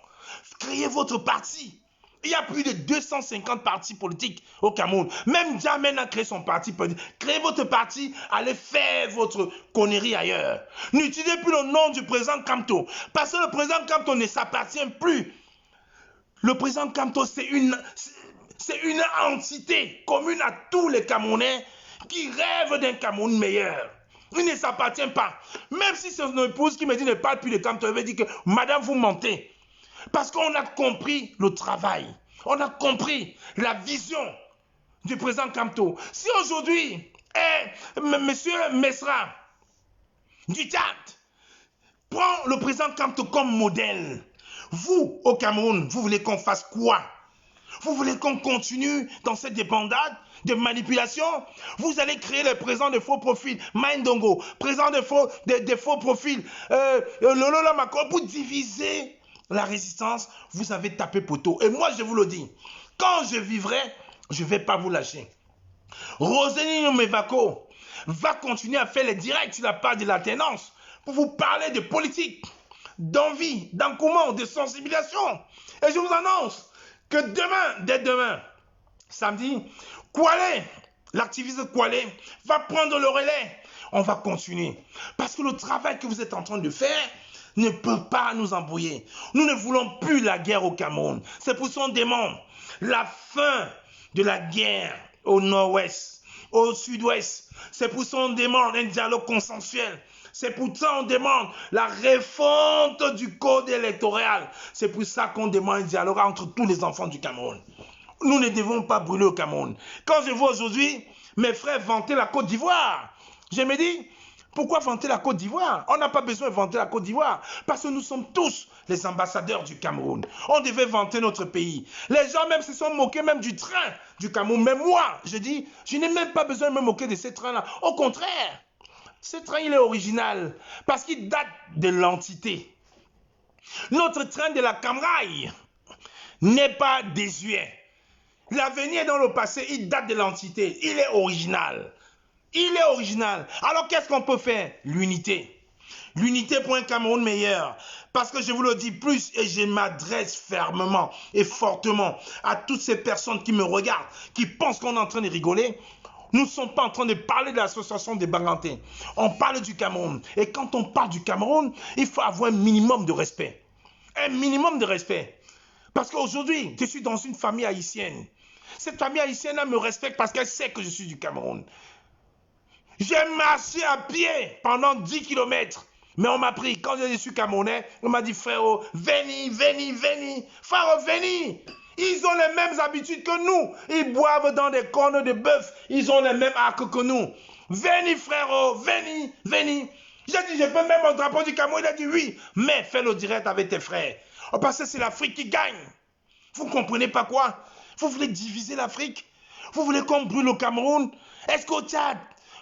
Créez votre parti. Il y a plus de 250 partis politiques au Cameroun. Même Jamen a créé son parti politique. Créez votre parti, allez faire votre connerie ailleurs. N'utilisez plus le nom du président Kamto. Parce que le président Kamto ne s'appartient plus. Le président Kamto, c'est une entité commune à tous les Camerounais qui rêvent d'un Cameroun meilleur. Il ne s'appartient pas. Même si c'est son épouse qui me dit ne parle plus de Kamto, elle veut dire que madame, vous mentez. Parce qu'on a compris le travail. On a compris la vision du président Kamto. Si aujourd'hui, monsieur Mesra du Tchad prend le président Kamto comme modèle, vous, au Cameroun, vous voulez qu'on fasse quoi? Vous voulez qu'on continue dans cette débandade de manipulation? Vous allez créer le président de faux profils, Maïndongo, président de faux profils, Lolo Lamako, pour diviser la résistance. Vous avez tapé poteau. Et moi, je vous le dis, quand je vivrai, je ne vais pas vous lâcher. Roséline Mevako va continuer à faire les directs sur la page de l'alternance pour vous parler de politique, d'envie, d'engouement, de sensibilisation. Et je vous annonce que demain, dès demain, samedi, Kwale, l'activiste Kwale, va prendre le relais. On va continuer. Parce que le travail que vous êtes en train de faire ne peut pas nous embrouiller. Nous ne voulons plus la guerre au Cameroun. C'est pour ça qu'on demande la fin de la guerre au nord-ouest, au sud-ouest. C'est pour ça qu'on demande un dialogue consensuel. C'est pour ça qu'on demande la refonte du code électoral. C'est pour ça qu'on demande un dialogue entre tous les enfants du Cameroun. Nous ne devons pas brûler au Cameroun. Quand je vois aujourd'hui mes frères vanter la Côte d'Ivoire, je me dis, pourquoi vanter la Côte d'Ivoire? On n'a pas besoin de vanter la Côte d'Ivoire parce que nous sommes tous les ambassadeurs du Cameroun. On devait vanter notre pays. Les gens même se sont moqués même du train du Cameroun. Mais moi, je dis, je n'ai même pas besoin de me moquer de ce train-là. Au contraire, ce train, il est original parce qu'il date de l'entité. Notre train de la Camraille n'est pas désuet. L'avenir est dans le passé, il date de l'entité. Il est original. Il est original. Alors qu'est-ce qu'on peut faire? L'unité. L'unité pour un Cameroun meilleur. Parce que je vous le dis plus et je m'adresse fermement et fortement à toutes ces personnes qui me regardent, qui pensent qu'on est en train de rigoler. Nous ne sommes pas en train de parler de l'association des Bagantés. On parle du Cameroun. Et quand on parle du Cameroun, il faut avoir un minimum de respect. Un minimum de respect. Parce qu'aujourd'hui, je suis dans une famille haïtienne. Cette famille haïtienne me respecte parce qu'elle sait que je suis du Cameroun. J'ai marché à pied pendant 10 km. Mais on m'a pris, quand je suis camerounais, on m'a dit, frérot, venez. Frérot, venez. Ils ont les mêmes habitudes que nous. Ils boivent dans des cornes de bœuf. Ils ont les mêmes arcs que nous. Venez, frérot, venez. J'ai dit, je peux mettre mon drapeau du Cameroun. Il a dit oui. Mais fais-le direct avec tes frères. Parce que c'est l'Afrique qui gagne. Vous ne comprenez pas quoi? Vous voulez diviser l'Afrique? Vous voulez qu'on brûle le Cameroun? Est-ce qu'au Tchad,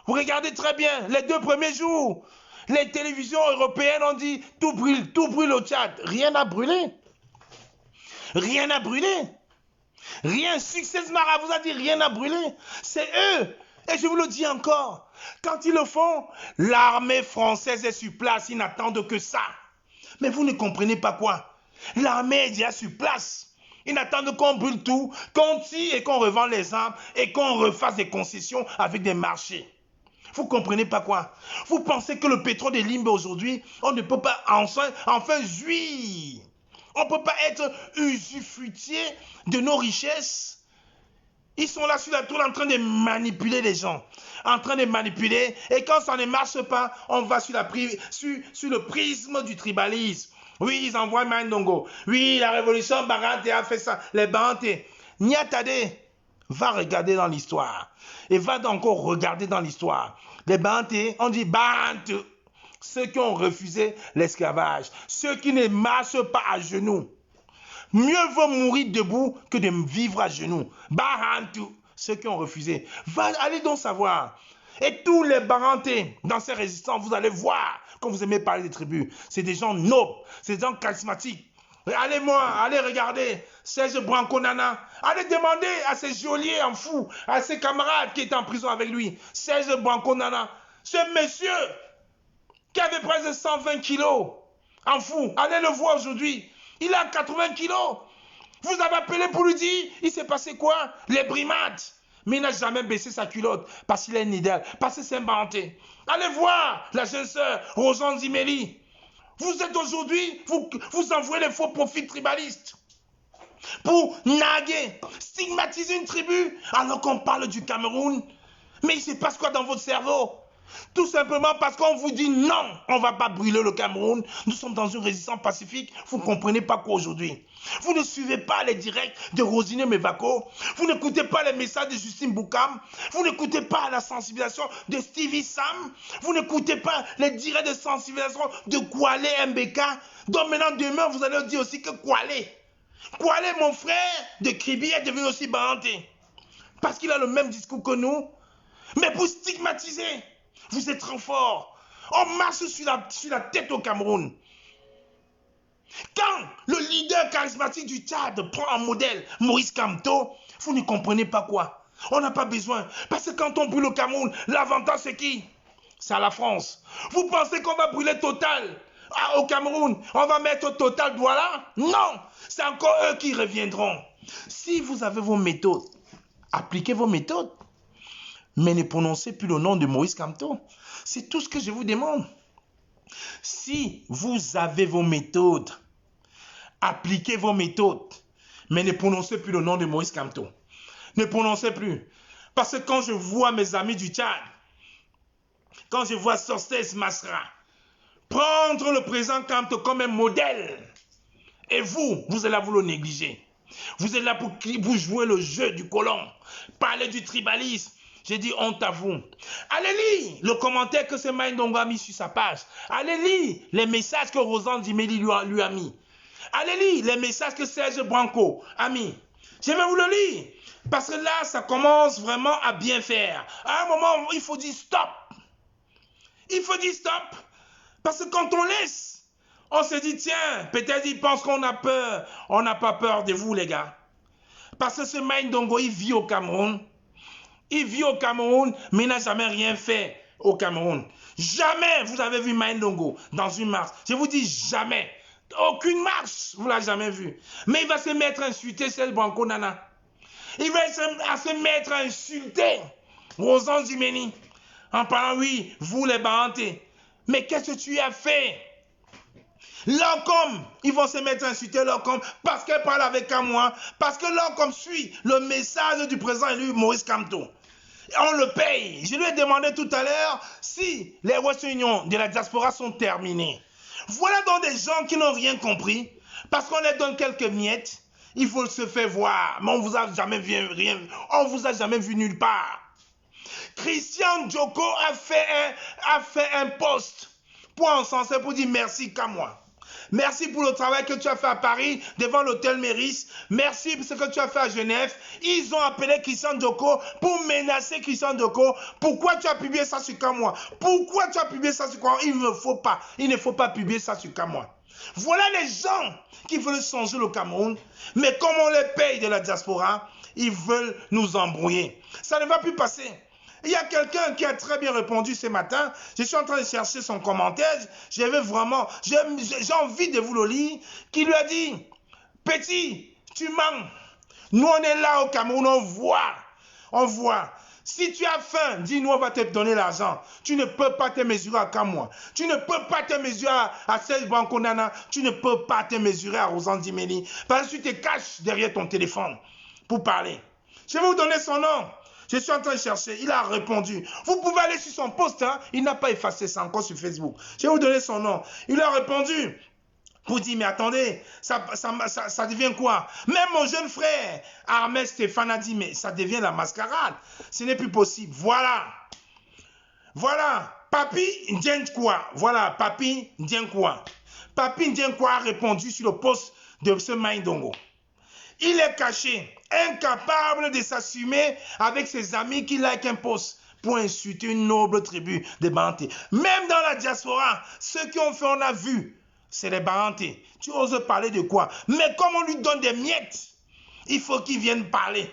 vous regardez très bien, les 2 premiers jours, les télévisions européennes ont dit tout brûle au Tchad. Rien n'a brûlé. Rien n'a brûlé. Rien. Success Mara vous a dit rien n'a brûlé. C'est eux. Et je vous le dis encore, quand ils le font, l'armée française est sur place. Ils n'attendent que ça. Mais vous ne comprenez pas quoi? L'armée est déjà sur place. Ils n'attendent qu'on brûle tout, qu'on tire et qu'on revende les armes et qu'on refasse des concessions avec des marchés. Vous ne comprenez pas quoi? Vous pensez que le pétrole de Limbe aujourd'hui, on ne peut pas enfin jouir. On ne peut pas être usufruitier de nos richesses. Ils sont là sur la tour en train de manipuler les gens. En train de manipuler. Et quand ça ne marche pas, on va sur le prisme du tribalisme. Oui, ils envoient Mandongo. Oui, la révolution Baganté a fait ça. Les Baganté. Niatade, va regarder dans l'histoire. Et va encore regarder dans l'histoire. Les Baganté, on dit Bantu. Ceux qui ont refusé l'esclavage. Ceux qui ne marchent pas à genoux. Mieux vaut mourir debout que de vivre à genoux. Bantu. Ceux qui ont refusé. Allez donc savoir. Et tous les Baganté, dans ces résistants, vous allez voir, quand vous aimez parler des tribus, c'est des gens nobles, c'est des gens charismatiques. Allez regarder Serge Branco-Nana. Allez demander à ces geôliers en fou, à ses camarades qui étaient en prison avec lui. Serge Branco-Nana, ce monsieur qui avait presque 120 kilos en fou, allez le voir aujourd'hui. Il a 80 kilos. Vous avez appelé pour lui dire, il s'est passé quoi? Les brimades. Mais il n'a jamais baissé sa culotte parce qu'il est nidal, parce que c'est un Baganté. Allez voir la jeune sœur Rosan Zimeli. Vous êtes aujourd'hui, vous envoyez les faux profils tribalistes pour naguer, stigmatiser une tribu alors qu'on parle du Cameroun. Mais il se passe quoi dans votre cerveau? Tout simplement parce qu'on vous dit non, on ne va pas brûler le Cameroun. Nous sommes dans une résistance pacifique. Vous ne comprenez pas quoi aujourd'hui? Vous ne suivez pas les directs de Rosine Mevako. Vous n'écoutez pas les messages de Justine Boukam. Vous n'écoutez pas la sensibilisation de Stevie Sam. Vous n'écoutez pas les directs de sensibilisation de Koualé MBK. Donc maintenant, demain, vous allez dire aussi que Koualé, mon frère de Kribi, est devenu aussi Baganté. Parce qu'il a le même discours que nous. Mais pour stigmatiser, vous êtes trop fort. On marche sur la tête au Cameroun. Quand le leader charismatique du Tchad prend en modèle Maurice Kamto, vous ne comprenez pas quoi. On n'a pas besoin. Parce que quand on brûle le Cameroun, l'avantage c'est qui? C'est à la France. Vous pensez qu'on va brûler Total au Cameroun? On va mettre Total Douala? Non, c'est encore eux qui reviendront. Si vous avez vos méthodes, appliquez vos méthodes. Mais ne prononcez plus le nom de Maurice Kamto. C'est tout ce que je vous demande. Si vous avez vos méthodes, appliquez vos méthodes, mais ne prononcez plus le nom de Maurice Kamto. Ne prononcez plus. Parce que quand je vois mes amis du Tchad, quand je vois Sostes Masra prendre le président Kamto comme un modèle, et vous allez vous le négliger. Vous êtes là pour jouer le jeu du colon, parler du tribalisme. J'ai dit honte à vous. Allez lire le commentaire que ce Mandongo a mis sur sa page. Allez lire les messages que Rosan Zimeli lui a mis. Allez lire les messages que Serge Branco a mis. Je vais vous le lire. Parce que là, ça commence vraiment à bien faire. À un moment, il faut dire stop. Il faut dire stop. Parce que quand on laisse, on se dit tiens, peut-être ils pensent qu'on a peur. On n'a pas peur de vous, les gars. Parce que ce Mandongo, il vit au Cameroun. Il vit au Cameroun, mais il n'a jamais rien fait au Cameroun. Jamais vous avez vu Maïndongo dans une marche. Je vous dis jamais. Aucune marche, vous ne l'avez jamais vu. Mais il va se mettre à insulter Serge Banco Nana. Il va se mettre à insulter Rosan Jimeni. En parlant, oui, vous les Barantés. Mais qu'est-ce que tu as fait? L'Orcom, ils vont se mettre à insulter l'Orcom parce qu'elle parle avec moi, parce que l'Orcom suit le message du président élu Maurice Kamto. On le paye. Je lui ai demandé tout à l'heure si les réunions de la diaspora sont terminées. Voilà donc des gens qui n'ont rien compris, parce qu'on leur donne quelques miettes, il faut se faire voir, mais on vous a jamais vu rien, on vous a jamais vu nulle part. Christian Djoko a fait un post pour encenser, pour dire merci qu'à moi. Merci pour le travail que tu as fait à Paris, devant l'hôtel Méris. Merci pour ce que tu as fait à Genève. Ils ont appelé Christian Djoko pour menacer Christian Djoko. Pourquoi tu as publié ça sur Kamwa? Pourquoi tu as publié ça sur Kamwa? Il ne faut pas publier ça sur Kamwa. Voilà les gens qui veulent changer le Cameroun. Mais comme on les paye de la diaspora, ils veulent nous embrouiller. Ça ne va plus passer. Il y a quelqu'un qui a très bien répondu ce matin. Je suis en train de chercher son commentaire. J'ai envie de vous le lire. Qui lui a dit, petit, tu mens. Nous, on est là au Cameroun, on voit. Si tu as faim, dis-nous, on va te donner l'argent. Tu ne peux pas te mesurer à Kamwa. Tu ne peux pas te mesurer à Serge Banco Nana. Tu ne peux pas te mesurer à Rosan Dimeni. Parce que tu te caches derrière ton téléphone pour parler. Je vais vous donner son nom. Je suis en train de chercher, il a répondu. Vous pouvez aller sur son post, hein? Il n'a pas effacé ça encore sur Facebook. Je vais vous donner son nom. Il a répondu. Vous dites, mais attendez, ça devient quoi? Même mon jeune frère, Ahmed Stéphane, a dit, mais ça devient la mascarade. Ce n'est plus possible. Voilà. Papi Ndienkwa. Voilà, Papi Ndienkwa. Papi Ndienkwa a répondu sur le post de ce Maïndongo. Il est caché, incapable de s'assumer avec ses amis qui like un post pour insulter une noble tribu des Barantés. Même dans la diaspora, ceux qui ont fait, on a vu, c'est les Barantés. Tu oses parler de quoi? Mais comme on lui donne des miettes, il faut qu'ils viennent parler.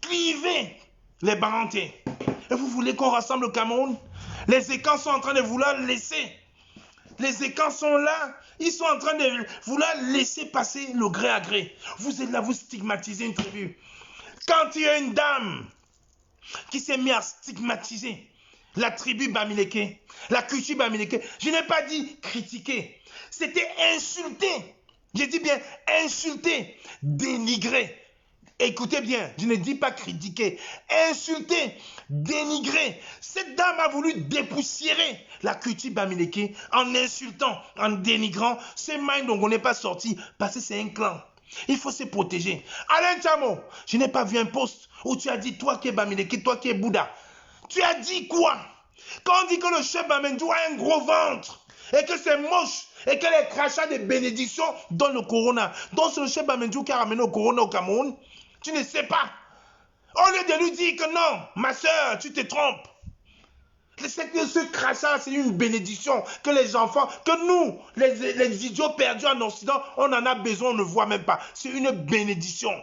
Clivez les Barantés. Et vous voulez qu'on rassemble le Cameroun? Les écans sont en train de vouloir laisser. Les écans sont là. Ils sont en train de vouloir laisser passer le gré à gré. Vous êtes là, vous stigmatisez une tribu. Quand il y a une dame qui s'est mise à stigmatiser la tribu Bamileke, la culture Bamileke, je n'ai pas dit critiquer, c'était insulter. J'ai dit bien insulter, dénigrer. Écoutez bien, je ne dis pas critiquer, insulter, dénigrer. Cette dame a voulu dépoussiérer la culture Bamileke en insultant, en dénigrant. Ce Maïndongo n'est pas sorti parce que c'est un clan. Il faut se protéger. Alain Tchamo, je n'ai pas vu un post où tu as dit, toi qui es Bamileke, toi qui es Bouddha. Tu as dit quoi? Quand on dit que le chef Bamendou a un gros ventre et que c'est moche et que les crachats de bénédiction donnent le corona. Donc c'est le chef Bamendou qui a ramené le corona au Cameroun. Tu ne sais pas. Au lieu de lui dire que non, ma soeur, tu te trompes. Ce crachat, c'est une bénédiction que les enfants, que nous, les idiots perdus en Occident, on en a besoin, on ne voit même pas. C'est une bénédiction.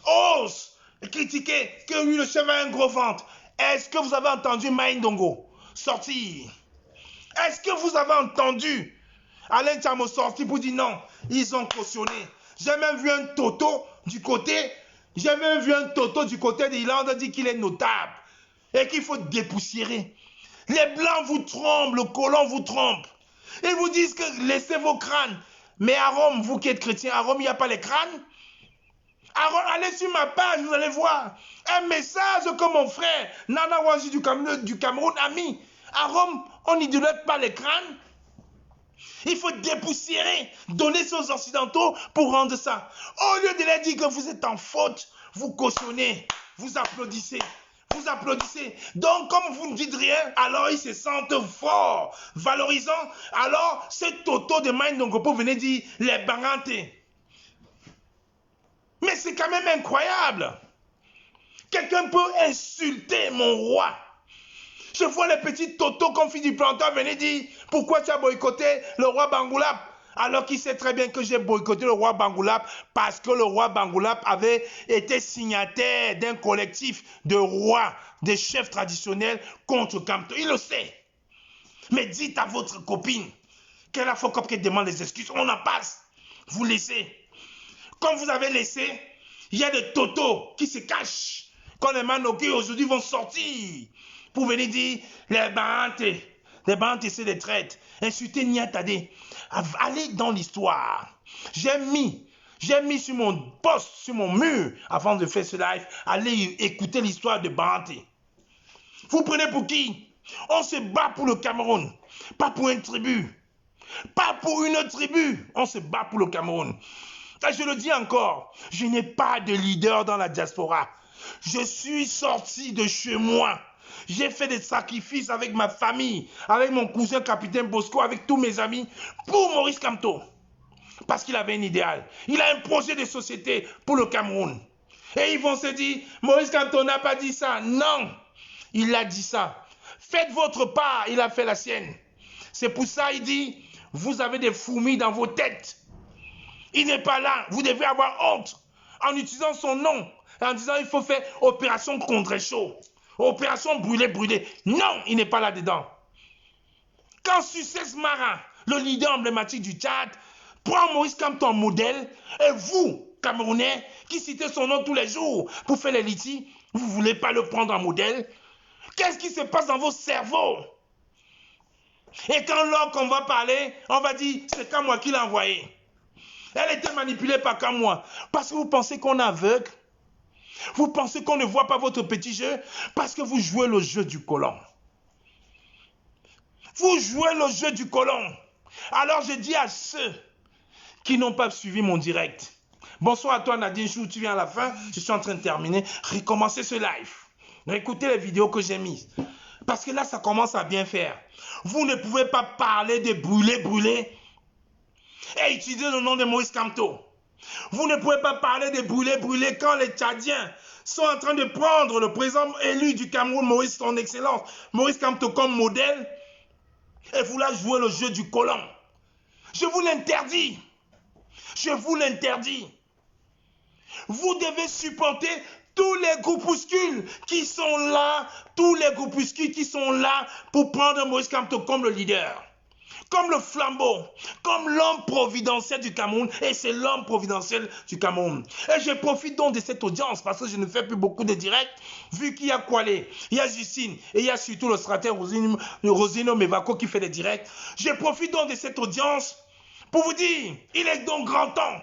Ose critiquer que lui, le chef a un gros ventre. Est-ce que vous avez entendu Maïndongo sortir? Est-ce que vous avez entendu Alain Tchamo sortir pour dire non? Ils ont cautionné. J'ai même vu un Toto du côté... J'ai même vu un Toto du côté d'Irlande dire qu'il est notable et qu'il faut dépoussiérer. Les Blancs vous trompent, le colon vous trompe. Ils vous disent que laissez vos crânes. Mais à Rome, vous qui êtes chrétiens, à Rome, il n'y a pas les crânes. À Rome, allez sur ma page, vous allez voir un message que mon frère Nana Wanji du Cameroun a mis. À Rome, on n'idolâtre pas les crânes. Il faut dépoussiérer, donner ça aux Occidentaux pour rendre ça. Au lieu de leur dire que vous êtes en faute, vous cautionnez, vous applaudissez. Vous applaudissez. Donc, comme vous ne dites rien, alors ils se sentent forts, valorisants. Alors, ce Toto de Maïndongo pour venir dire les Barantés. Mais c'est quand même incroyable. Quelqu'un peut insulter mon roi. Je vois les petits Toto comme fils du planteur venir dire pourquoi tu as boycotté le roi Bangoulap. Alors qu'il sait très bien que j'ai boycotté le roi Bangoulap parce que le roi Bangoulap avait été signataire d'un collectif de rois, des chefs traditionnels contre Kamto. Il le sait. Mais dites à votre copine qu'elle a fait qu'elle demande des excuses. On en passe. Vous laissez. Comme vous avez laissé, il y a des totos qui se cachent. Quand les Manoki aujourd'hui vont sortir pour venir dire les bantes, c'est des traites. Insulter Niatade. Allez dans l'histoire. J'ai mis sur mon poste, sur mon mur, avant de faire ce live, allez écouter l'histoire de Banté. Vous prenez pour qui? On se bat pour le Cameroun, pas pour une tribu. Pas pour une tribu, on se bat pour le Cameroun. Et je le dis encore, je n'ai pas de leader dans la diaspora. Je suis sorti de chez moi. J'ai fait des sacrifices avec ma famille, avec mon cousin capitaine Bosco, avec tous mes amis, pour Maurice Kamto. Parce qu'il avait un idéal. Il a un projet de société pour le Cameroun. Et ils vont se dire, Maurice Kamto n'a pas dit ça. Non, il a dit ça. Faites votre part, il a fait la sienne. C'est pour ça il dit, vous avez des fourmis dans vos têtes. Il n'est pas là. Vous devez avoir honte en utilisant son nom, en disant il faut faire opération Condréchaud, opération brûler. Non, il n'est pas là-dedans. Quand Success Marin, le leader emblématique du Tchad, prend Maurice Kamto en modèle, et vous, Camerounais, qui citez son nom tous les jours pour faire les litiges, vous ne voulez pas le prendre en modèle? Qu'est-ce qui se passe dans vos cerveaux? Et quand l'homme qu'on va parler, on va dire, c'est Kamwa qui l'a envoyé. Elle était manipulée par Kamwa. Parce que vous pensez qu'on est aveugle? Vous pensez qu'on ne voit pas votre petit jeu? Parce que vous jouez le jeu du colon. Vous jouez le jeu du colon. Alors je dis à ceux qui n'ont pas suivi mon direct. Bonsoir à toi Nadine Chou, tu viens à la fin. Je suis en train de terminer. Recommencez ce live. Écoutez les vidéos que j'ai mises. Parce que là, ça commence à bien faire. Vous ne pouvez pas parler de brûler et utiliser le nom de Maurice Kamto. Vous ne pouvez pas parler de brûler quand les Tchadiens sont en train de prendre le président élu du Cameroun, Maurice, son excellence, Maurice Kamto comme modèle, et vous là jouer le jeu du colon. Je vous l'interdis. Je vous l'interdis. Vous devez supporter tous les groupuscules qui sont là, pour prendre Maurice Kamto comme le leader, comme le flambeau, comme l'homme providentiel du Cameroun, et c'est l'homme providentiel du Cameroun. Et je profite donc de cette audience, parce que je ne fais plus beaucoup de directs, vu qu'il y a Kwale, il y a Justine, et il y a surtout le stratège Rosino Mevako qui fait des directs. Je profite donc de cette audience pour vous dire, il est donc grand temps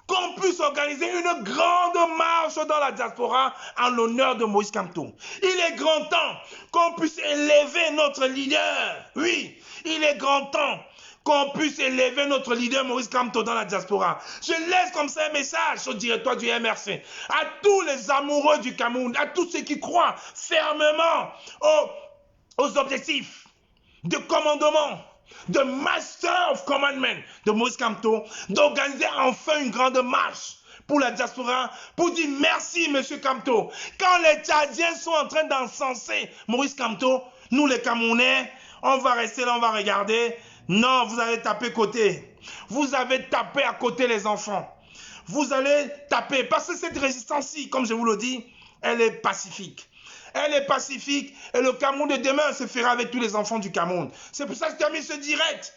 qu'on puisse organiser une grande marche dans la diaspora en l'honneur de Maurice Kamto. Il est grand temps qu'on puisse élever notre leader. Oui, il est grand temps qu'on puisse élever notre leader Maurice Kamto dans la diaspora. Je laisse comme ça un message au directeur du MRC, à tous les amoureux du Cameroun, à tous ceux qui croient fermement aux objectifs de commandement, de Master of Commandment de Maurice Kamto, d'organiser enfin une grande marche pour la diaspora, pour dire merci Monsieur Kamto. Quand les Tchadiens sont en train d'encenser Maurice Kamto, nous les Camerounais, on va rester là, on va regarder. Non, vous allez taper côté. Vous avez tapé à côté les enfants. Vous allez taper, parce que cette résistance-ci, comme je vous le dis, elle est pacifique. Elle est pacifique et le Cameroun de demain se fera avec tous les enfants du Cameroun. C'est pour ça que je termine ce direct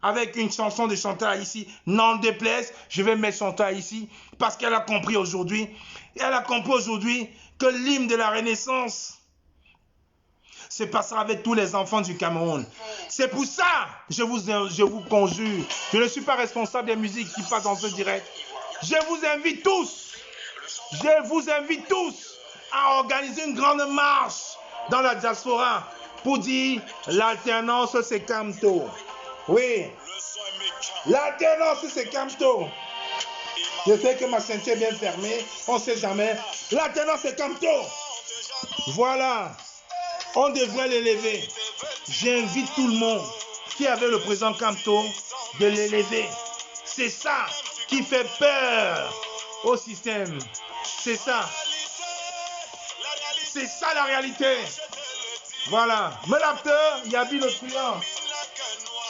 avec une chanson de Chantal ici. N'en déplaise, je vais mettre Chantal ici parce qu'elle a compris aujourd'hui. Elle a compris aujourd'hui que l'hymne de la Renaissance se passera avec tous les enfants du Cameroun. C'est pour ça que je vous conjure. Je ne suis pas responsable des musiques qui passent dans ce direct. Je vous invite tous à organiser une grande marche dans la diaspora pour dire l'alternance c'est Kamto. Oui, l'alternance c'est Kamto. Je sais que ma ceinture est bien fermée, on ne sait jamais. L'alternance c'est Kamto. Voilà, on devrait l'élever. J'invite tout le monde qui avait le président Kamto de l'élever. C'est ça qui fait peur au système. C'est ça. C'est ça la réalité. Voilà. Mais l'acteur, Yabi le truand.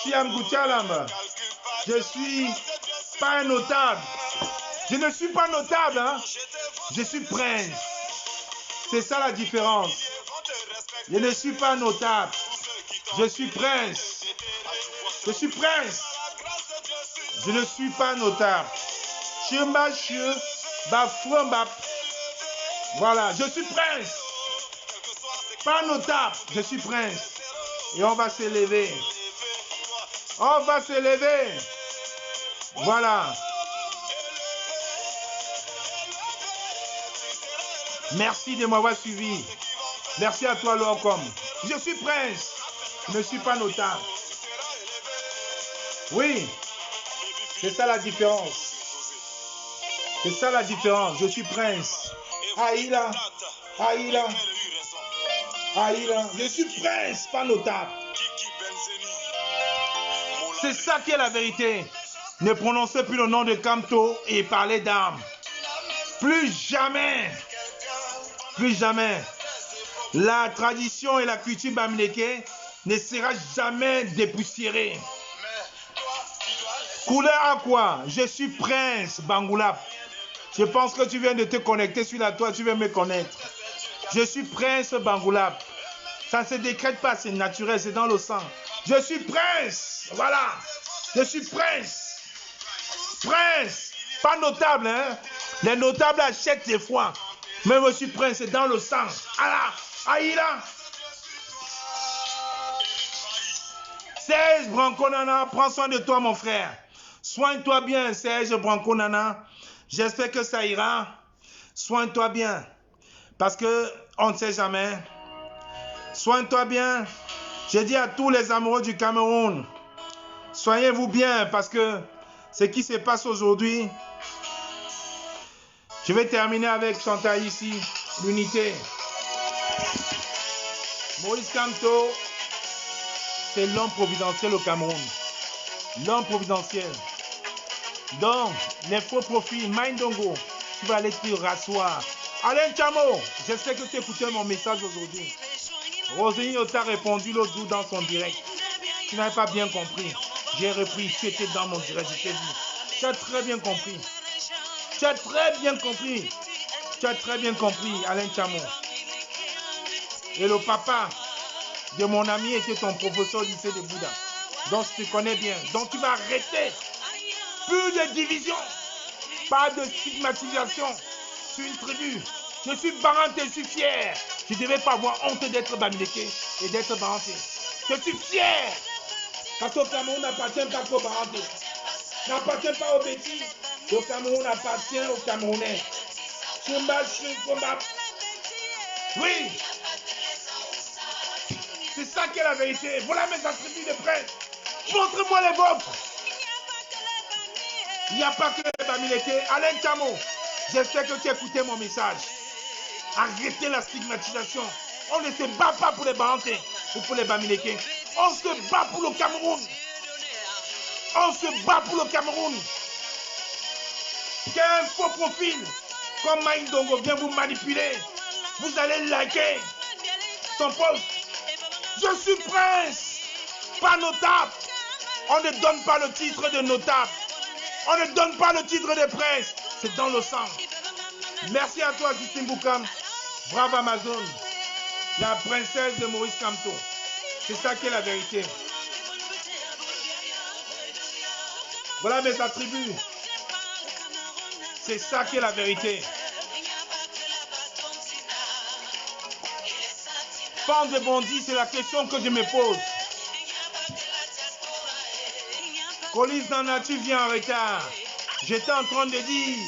Chiam Gouchalam. Je suis pas un notable. Je ne suis pas notable, hein. Je suis prince. C'est ça la différence. Je ne suis pas notable. Je suis prince. Je suis prince. Je ne suis pas notable. Voilà, je suis prince. Pas notable, je suis prince. Et on va s'élever. On va s'élever. Voilà. Merci de m'avoir suivi. Merci à toi, Lorcom. Je suis prince. Je ne suis pas notable. Oui. C'est ça la différence. C'est ça la différence. Je suis prince. Aïla. Aïla. Aïla. Je suis prince, pas notable. C'est ça qui est la vérité. Ne prononcez plus le nom de Kamto et parlez d'armes. Plus jamais. Plus jamais. La tradition et la culture bamileke ne sera jamais dépoussiérée. Couleur à quoi? Je suis prince, Bangoulap. Je pense que tu viens de te connecter sur la toile, tu viens me connaître. Je suis prince, Bangoulap. Ça ne se décrète pas, c'est naturel, c'est dans le sang. Je suis prince, voilà. Je suis prince. Prince, pas notable, hein. Les notables achètent des fois. Mais je suis prince, c'est dans le sang. Allah, Aïla. 16 Branconana, prends soin de toi, mon frère. Soigne-toi bien, Serge Branconana. J'espère que ça ira. Soigne-toi bien. Parce que on ne sait jamais. Soigne-toi bien. J'ai dit à tous les amoureux du Cameroun, soignez-vous bien parce que ce qui se passe aujourd'hui, je vais terminer avec Chantal ici, l'unité. Maurice Kamto, c'est l'homme providentiel au Cameroun. L'homme providentiel. Donc, les faux profils, Mindongo, tu vas aller te rasseoir. Alain Chamo, j'espère que tu écoutais mon message aujourd'hui. Roselyne t'a répondu l'autre jour dans son direct. Tu n'avais pas bien compris. J'ai repris, tu étais dans mon direct, je t'ai dit. Tu as très bien compris. Tu as très bien compris. Tu as très bien compris, Alain Chamo. Et le papa de mon ami était ton professeur au lycée de Bouddha. Donc je te connais bien. Donc tu vas arrêter. Plus de division. Pas de stigmatisation sur une tribu. Je suis Baranté, je suis fier. Je ne devais pas avoir honte d'être Bamileke et d'être Baranté. Je suis fier. Parce que le Cameroun n'appartient pas qu'aux Baranté. N'appartient pas aux bêtises. Le Cameroun appartient aux Camerounais. Oui. C'est ça qui est la vérité. Voilà mes attributs de presse. Montrez-moi les vôtres. Il n'y a pas que les Bamileke. Alain Chamo, j'espère que tu as écouté mon message. Arrêtez la stigmatisation. On ne se bat pas pour les Baranté ou pour les Bamileke. On se bat pour le Cameroun. On se bat pour le Cameroun. Qu'un faux profil comme Mindongo vient vous manipuler. Vous allez liker son post. Je suis prince, pas notable. On ne donne pas le titre de notable. On ne donne pas le titre de prince. C'est dans le sang. Merci à toi, Justine Boukam. Bravo Amazon. La princesse de Maurice Kamto. C'est ça qui est la vérité. Voilà mes attributs. C'est ça qui est la vérité. Femme de bandit, c'est la question que je me pose. Colis Nana, tu viens en retard. J'étais en train de dire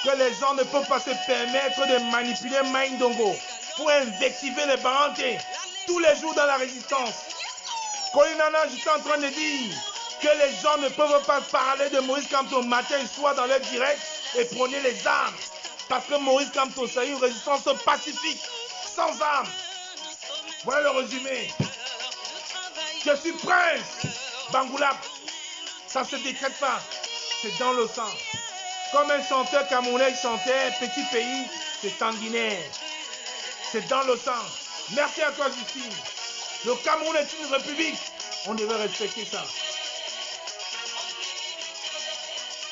que les gens ne peuvent pas se permettre de manipuler Mindongo pour invectiver les Baranté tous les jours dans la résistance. Colis Nana, j'étais en train de dire que les gens ne peuvent pas parler de Maurice Kamto matin et soir dans leur direct et prôner les armes. Parce que Maurice Kamto, c'est une résistance pacifique, sans armes. Voilà le résumé. Je suis prince, Bangoulap. Ça ne se décrète pas. C'est dans le sang. Comme un chanteur camerounais chantait, petit pays, c'est sanguinaire. C'est dans le sang. Merci à toi, Justine. Le Cameroun est une république. On devait respecter ça.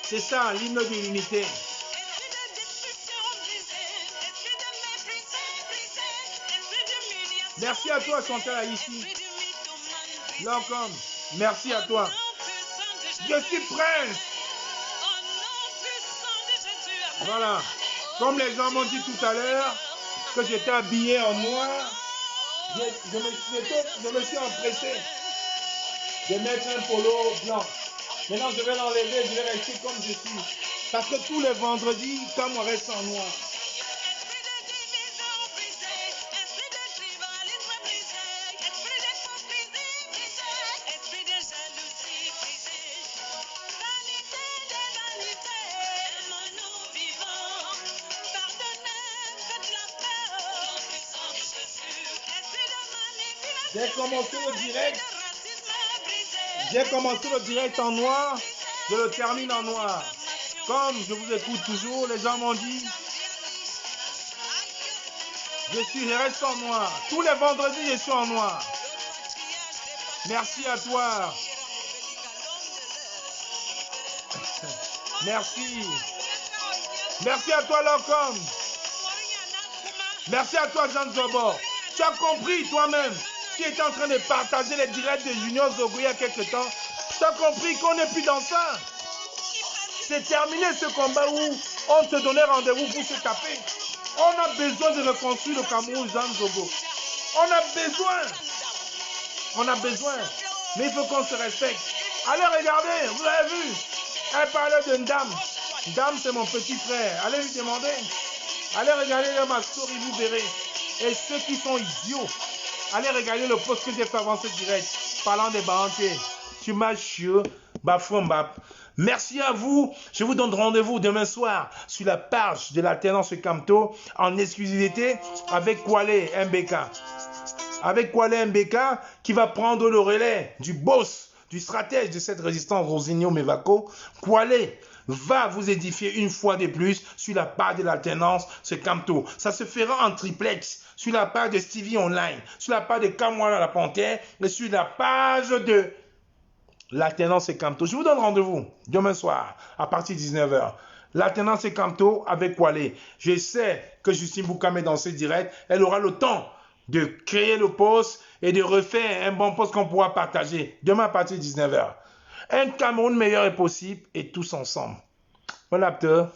C'est ça, l'hymne de l'unité. Merci à toi, Chantal Haïti. Locom, merci à toi. Je suis prince. Voilà. Comme les gens m'ont dit tout à l'heure que j'étais habillé en noir, je me suis empressé de mettre un polo blanc. Maintenant, je vais l'enlever, je vais rester comme je suis. Parce que tous les vendredis, comme on reste en noir. J'ai commencé le direct en noir, je le termine en noir. Comme je vous écoute toujours, les gens m'ont dit, je reste en noir. Tous les vendredis, je suis en noir. Merci à toi. Merci. Merci à toi, Locom. Merci à toi, Jean Zobo. Tu as compris toi-même. Tu étais en train de partager les directs de Junior Zogo il y a quelques temps. Tu as compris qu'on n'est plus dans ça. C'est terminé ce combat où on te donnait rendez-vous pour se taper. On a besoin de reconstruire le Cameroun, Jean Zogo. On a besoin. Mais il faut qu'on se respecte. Allez, regardez, vous avez vu. Elle parlait d'une dame. Dame, c'est mon petit frère. Allez lui demander. Allez regarder ma story, vous verrez. Et ceux qui sont idiots, allez regarder le post que j'ai fait avant ce direct, parlant des banquiers. Tu m'as chieux, Bafoumbap. Merci à vous. Je vous donne rendez-vous demain soir sur la page de l'alternance Camto en exclusivité avec Kwale MBK. Avec Kwale MBK qui va prendre le relais du boss, du stratège de cette résistance Rosinio Mevako. Kwale va vous édifier une fois de plus sur la page de l'alternance Camto. Ça se fera en triplex sur la page de Stevie Online, sur la page de Kamwala la Panthère et sur la page de l'alternance Camto. Je vous donne rendez-vous demain soir à partir de 19h. L'alternance Camto avec Kwale. Je sais que Justine Boukame est dans ce direct. Elle aura le temps de créer le post et de refaire un bon post qu'on pourra partager demain à partir de 19h. Un Cameroun meilleur est possible et tous ensemble. Bon acteur.